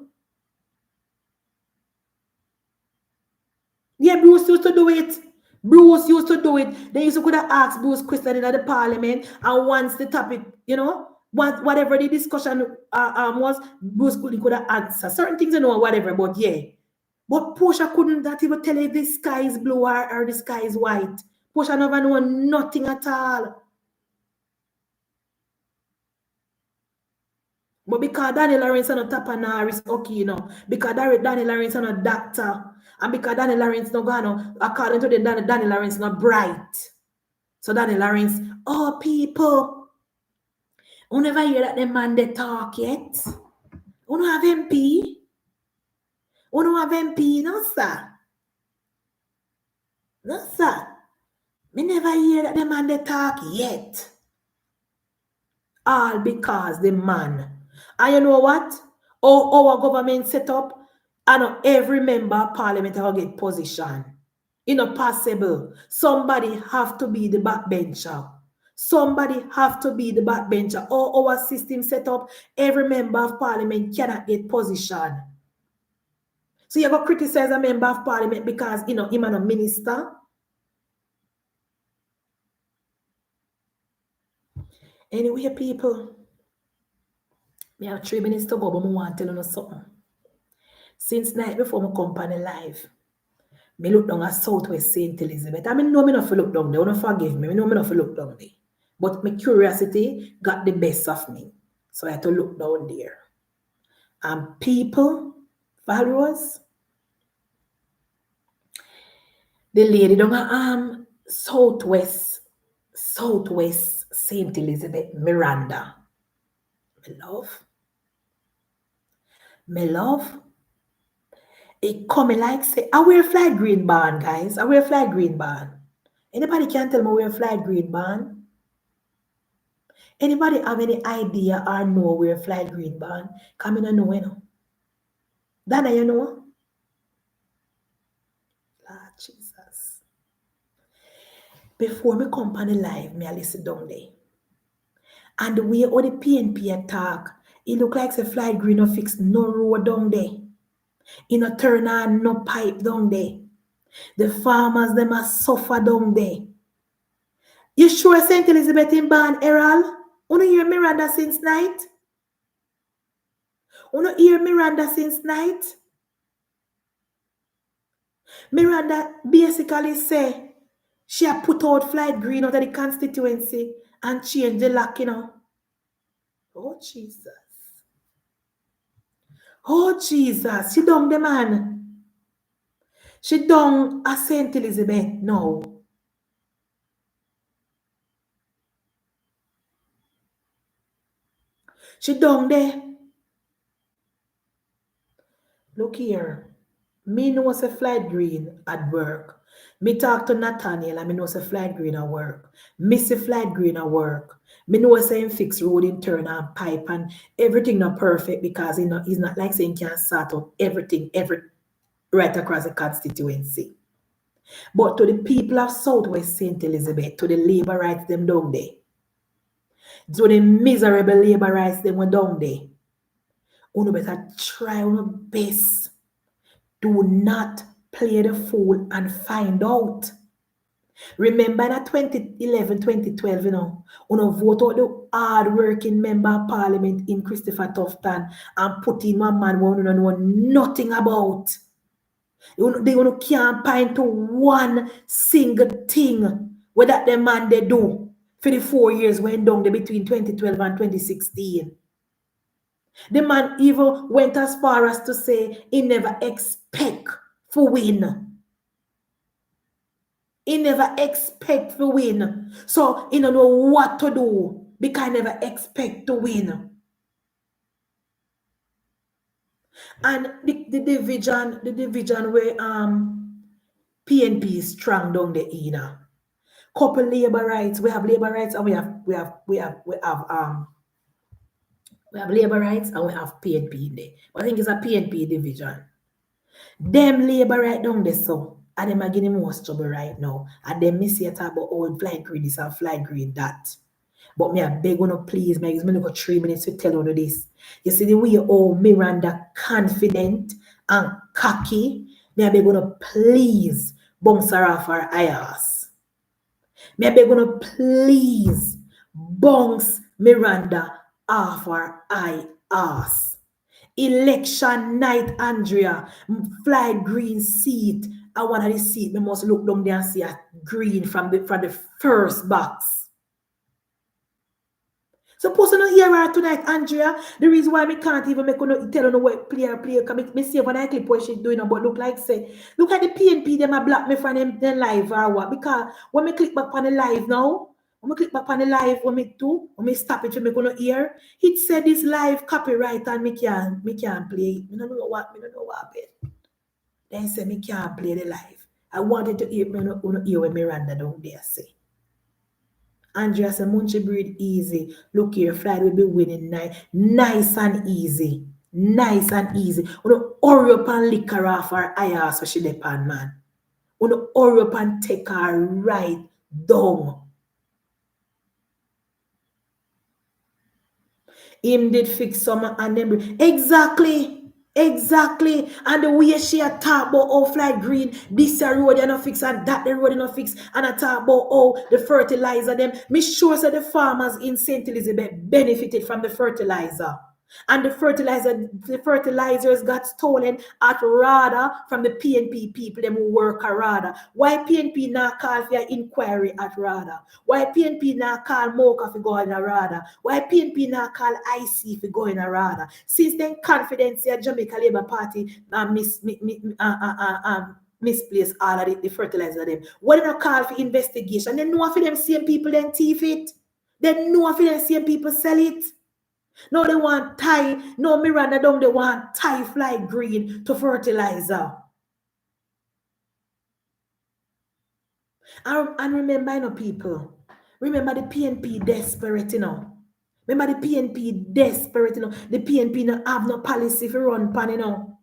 Yeah, Bruce used to do it. They used to could have asked Bruce question in the parliament, and once the topic, whatever the discussion was, Bruce could have answered certain things, whatever. But yeah. But Portia couldn't that even tell you the sky is blue or the sky is white. Portia never know nothing at all. But because Danny Lawrence is not top on Harris, okay, because Danny Lawrence is not a doctor, and because Danny Lawrence not gonna, according to the Danny Lawrence not bright. So Danny Lawrence, people, you never hear that the man they talk yet. You don't have MP. You don't have MP, no sir. No sir. Me never hear that the man they talk yet. All because the man. And you know what? Our government set up, and every member of parliament will get position. It's not possible. Somebody have to be the backbencher. Our system set up, every member of parliament cannot get position. So you go criticize a member of parliament because him and a minister. Anyway, people, I have 3 minutes to go, but I want to tell you something. Since night before my company live, me look down at Southwest St. Elizabeth. I know me not look down there. Don't forgive me. I know me not look down there. But my curiosity got the best of me. So I had to look down there. And people, followers, the lady down at Southwest St. Elizabeth, Miranda. Me love. It coming like say, I wear flag green band, guys. I wear flag green band. Anybody can tell me wear flag green band? Anybody have any idea or know wear flag green band? Come in and know, Dana, you know? Lord Jesus. Before me company live, me I listen down there. And the way all the PNP attack, it look like the flag green no fix no road down there. In a turn on no pipe down there. The farmers them a suffer down there. You sure St. Elizabeth in Ban Herald? You hear Miranda since night? Miranda basically say she had put out flight green out of the constituency and changed the lock, Oh, Jesus. Oh, Jesus. She done the man. She done a St. Elizabeth. No. She done there. Look here. Me know say flight green at work. Me talk to Nathaniel and me know say flight green at work. Me see flight green at work. Me know say him fix road in turn and pipe and everything not perfect because he's not like saying can sort out everything right across the constituency. But to the people of Southwest St. Elizabeth, to the labor rights them down there, to the miserable labor rights them went down there, you better try your best. Do not play the fool and find out. Remember that 2011, 2012, vote out the hard-working member of parliament in Christopher Tufton and put in one man who don't know nothing about. They can't point to one single thing what that the man they do for the 4 years went down there between 2012 and 2016. The man even went as far as to say he never expect to win. He never expect to win. So he don't know what to do because he never expect to win. And the division where PNP is strong down the inner. Couple labor rights. We have labor rights and we have labor rights and we have PNP in there. But I think it's a PNP division. Them labor right down there so. And them are getting most trouble right now. And them miss it about old flight green this and flight green that. But me I beg you please, me go 3 minutes to tell you this. You see the way Miranda confident and cocky, me I beg you please bounce her off her ass. Me I beg you please bounce Miranda off her ass. Election night, Andrea, fly green seat. I want to seat. Me must look down there and see a green from the first box. Suppose you not hear her tonight, Andrea. The reason why me can't even make you tell you what player. Because me see when I clip what she's doing, but look like say, look at the PNP, them a block me from them live or what. Because when me click back on the live now, when me click back on the live, when me stop it, me gonna hear. It said this live copyright and me can't play. Me don't know what happened. Then say me can't play the live. I wanted to hear what Miranda down there say. Andrea said, Munchie breathe easy. Look here, flight will be winning nice and easy. Nice and easy. Uno hurry up and lick her off her eye so she depend, man. Uno hurry up and take her right down. Him did fix some and then exactly. And the way she a talk about how flight green, this road you not fix and that the road you not fix, and I talk about how the fertilizer them. Me sure say the farmers in St. Elizabeth benefited from the fertilizer. And the fertilizers got stolen at RADA from the PNP people them who work at RADA. Why PNP not call for inquiry at RADA? Why PNP not call MOCA for going at RADA? Why PNP not call IC for going at RADA? Since then confidence here Jamaica Labour Party misplace all of the fertilizer them. What they not call for investigation? They know for them same people then thief it. They know for them same people sell it. No, they want tie. No, Miranda down, they want tie fly green to fertilizer. And remember, people. Remember the PNP desperate, Remember the PNP desperate, The PNP no have no policy for run pan,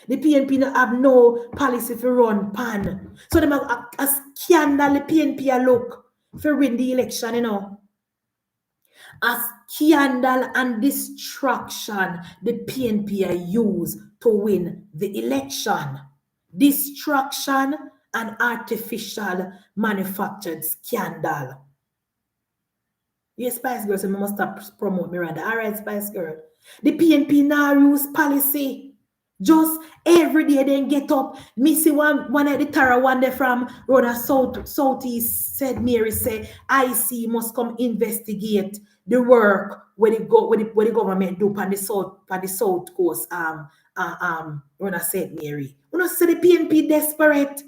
The PNP no have no policy for run pan. So them a scandal the PNP a look for win the election, A scandal and distraction the PNP are used to win the election. Distraction and artificial manufactured scandal. Yes, Spice Girl, so we must stop promote Miranda. All right, Spice Girl. The PNP now use policy. Just every day then get up. Me see one of the Tara one there from Rhoda Southeast St. Mary say IC must come investigate the work where the government do on the south coast Rhoda St. Mary. You know say the PNP desperate.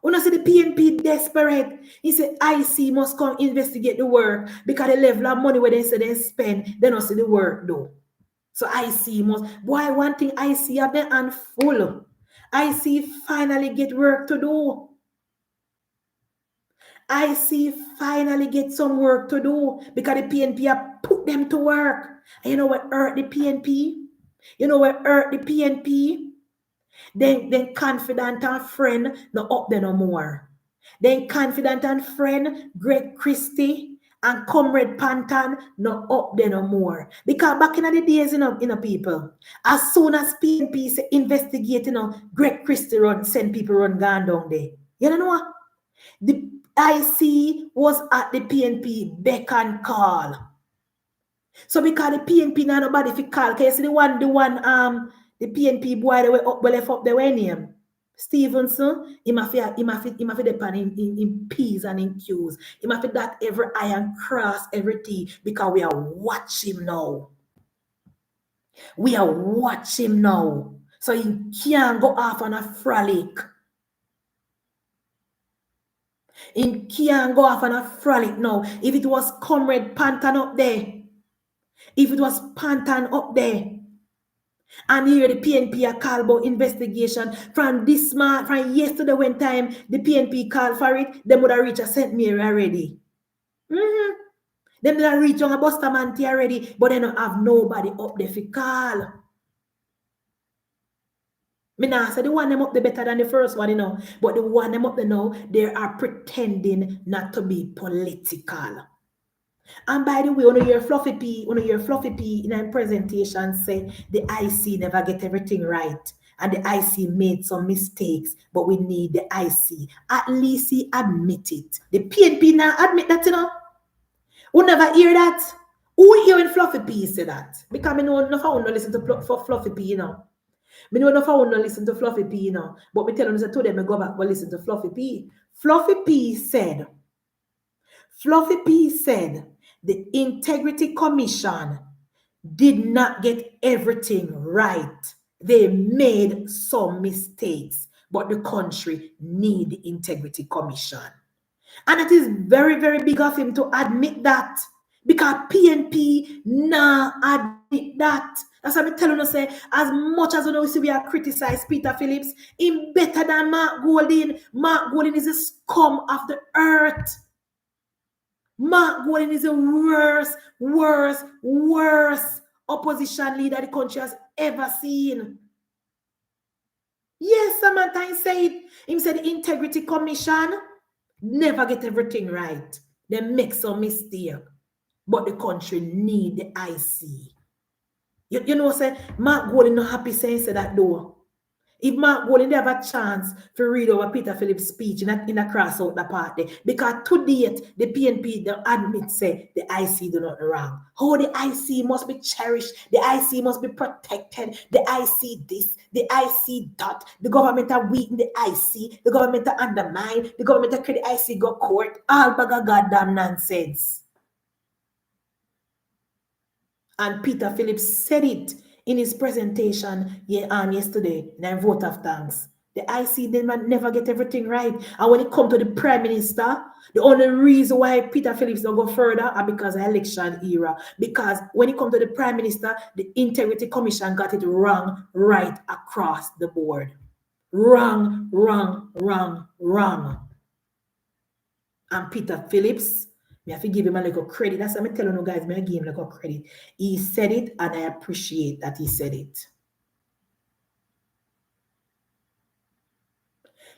You know say the PNP desperate. He said IC must come investigate the work because the level of money where they say they spend, they don't see the work though. So IC must, boy, one thing IC have their hand full. IC finally get work to do. IC finally get some work to do because the PNP have put them to work. And you know what hurt the PNP? You know what hurt the PNP? Then confident and friend no up there no more. Then confident and friend Greg Christie and Comrade Pantan no up there no more. Because back in the days, people, as soon as PNP say investigate, Greg Christie send people run gone down there. You know what? The IC was at the PNP beck and call. So because the PNP now nobody fi call, because you see the PNP boy they were up, left up the way name. Stevenson, he must depend in P's and in Q's. He must that every I and cross every T because we are watching now. We are watching now. So he can't go off on a frolic. He can't go off on a frolic now. If it was Comrade Pantan up there, if it was Pantan up there, and here the PNP are called about investigation from yesterday when time the PNP called for it, them would have reached a St. Mary already. Them would have reached on a Bustamante already, but they don't have nobody up there for call. Me nah say the one them up there better than the first one, but the one them up there now, they are pretending not to be political. And by the way, when you hear Fluffy P in a presentation say the IC never get everything right and the IC made some mistakes, but we need the IC. At least he admit it. The PNP now admit that, We never hear that. Who hear when Fluffy P say that? Because I know enough I listen to Fluffy P, Me know enough I listen to Fluffy P, But me tell them, to them, I go back and listen to Fluffy P. Fluffy P said, the Integrity Commission did not get everything right. They made some mistakes, but the country need the Integrity Commission. And it is very, very big of him to admit that because PNP admit that. That's what I'm telling you, say, as much as we are criticize Peter Phillips, he's better than Mark Golding. Mark Golding is a scum of the earth. Mark Golding is the worst opposition leader the country has ever seen. Yes, Samantha said, he said the Integrity Commission never get everything right. They make some mistake. But the country need the IC. You say, Mark Golding not happy saying that though. If Mark Golding they have a chance to read over Peter Phillips' speech in a cross out the party, because to date the PNP don't admit say the IC do not wrong. How the IC must be cherished, the IC must be protected, the IC this, the IC that, the government are weaken the IC, the government are undermine, the government are create the IC go court, all bag of goddamn nonsense. And Peter Phillips said it in his presentation yesterday in a vote of thanks. The IC never get everything right. And when it comes to the Prime Minister, the only reason why Peter Phillips don't go further are because of election era. Because when it comes to the Prime Minister, the Integrity Commission got it wrong right across the board. Wrong. And Peter Phillips, I have to give him a little credit. That's what I'm telling you guys, I give him a little credit. He said it, and I appreciate that he said it.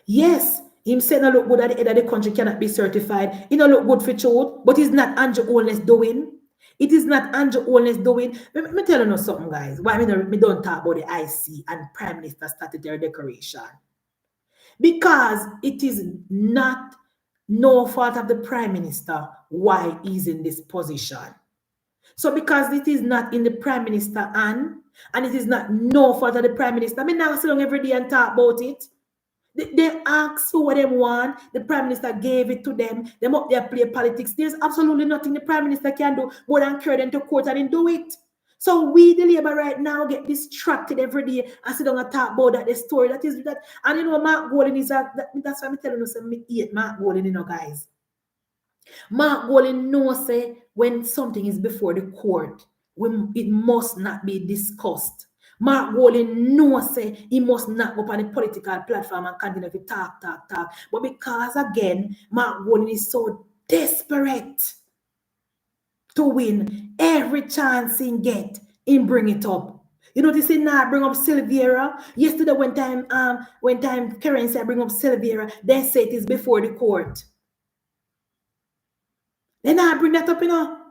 Yes, him said no look good at the head of the country cannot be certified. It no look good for truth, but it's not Andrew Holness doing. It is not Andrew Holness doing. Let me tell you something, guys. Why me don't talk about the IC and Prime Minister statutory decoration? Because it is not no fault of the Prime Minister why he's in this position. So because it is not in the Prime Minister and it is not no fault of the Prime Minister, I mean now sit down every day and talk about it. They ask for what they want. The Prime Minister gave it to them. Them up there play politics. There's absolutely nothing the Prime Minister can do more than carry them to court and then do it. So we, the Labour right now, get distracted every day and sit down and talk about that the story that is that. And you know, Mark Golding is that's why I'm telling you, me hate Mark Golding, you know, guys. Mark Golding knows say when something is before the court, it must not be discussed. Mark Golding knows say he must not go on a political platform and continue to talk. But because again, Mark Golding is so desperate to win every chance he get, he bring it up. You notice he now bring up Silvera. Yesterday when time Karen said bring up Silvera, they say it is before the court. Then I bring that up, you know.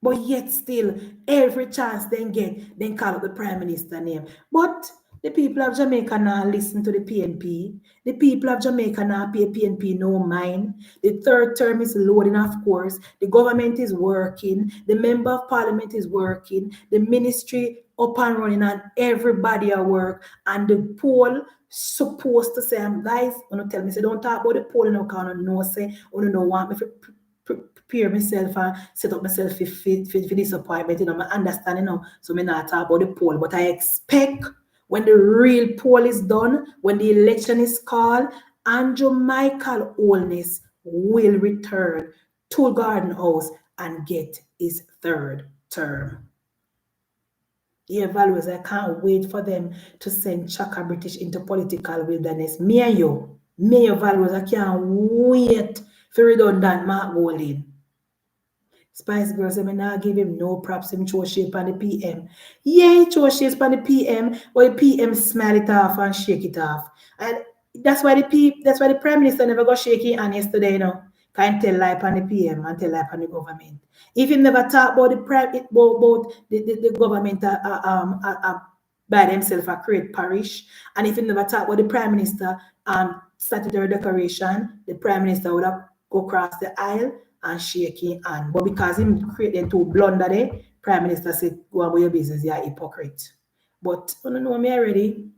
But yet still, every chance they get, they call up the Prime Minister name. But the people of Jamaica now listen to the PNP. The people of Jamaica now pay PNP no mind. The third term is loading, of course. The government is working. The member of parliament is working. The ministry up and running and everybody at work. And the poll supposed to say, guys, don't tell me, say, don't talk about the poll, no, because I don't know, say, I don't want me to prepare myself and set up myself for this appointment, you know, I understand, you know, so I not talk about the poll, but I expect when the real poll is done, when the election is called, Andrew Michael Holness will return to Garden House and get his third term. The evaluators, I can't wait for them to send Chaka British into political wilderness. Me and you, me evaluators, I can't wait for redundant Mark Golding. Spice Girls, I mean, I give him no props, him throw shape on the PM. Yeah, he throw shapes on the PM, but the PM smile it off and shake it off. And that's why the Prime Minister never got shaky on yesterday, you know. Can't tell lie on the PM and tell lie on the government. If he never talk about the government by themselves a create parish, and if he never talk about the Prime Minister statutory decoration, the Prime Minister would have go across the aisle and shaking hand. But because him created two blunder there, Prime Minister said, go on with your business, you're a hypocrite. But I don't know me already.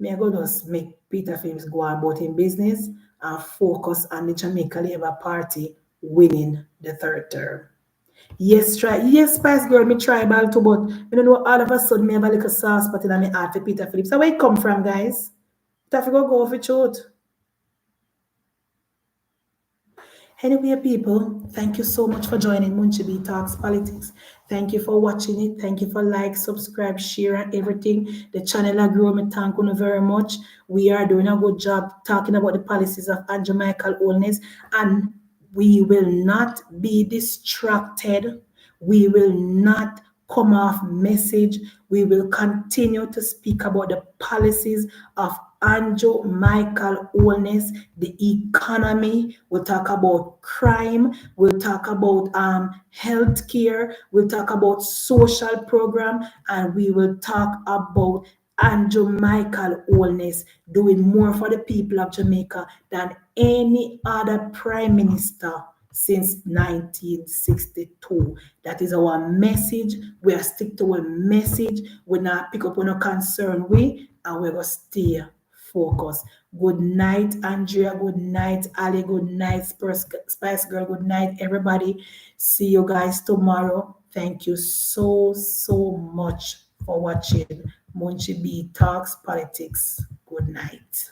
Me I go just make Peter Phillips go on about his business and focus on the Jamaica Labour Party winning the third term. Yes, Spice Girl, me tribal too, but I don't know, all of a sudden me have a little sauce spot in my heart for Peter Phillips. So where it come from, guys? It have to go for truth. Anyway, people, thank you so much for joining Munchi B Talks Politics. Thank you for watching it. Thank you for like, subscribe, share, and everything. The channel I grow. Me thank you very much. We are doing a good job talking about the policies of Andrew Michael Holness, and we will not be distracted. We will not come off message. We will continue to speak about the policies of Andrew Michael Holness, the economy. We'll talk about crime. We'll talk about healthcare. We'll talk about social program, and we will talk about Andrew Michael Holness doing more for the people of Jamaica than any other prime minister since 1962. That is our message. We are stick to a message. We not pick up on a concern we, and we're going to stay focused. Good night, Andrea. Good night, Ali. Good night, Spice Girl. Good night, everybody. See you guys tomorrow. Thank you so much for watching Munchi B Talks Politics. Good night.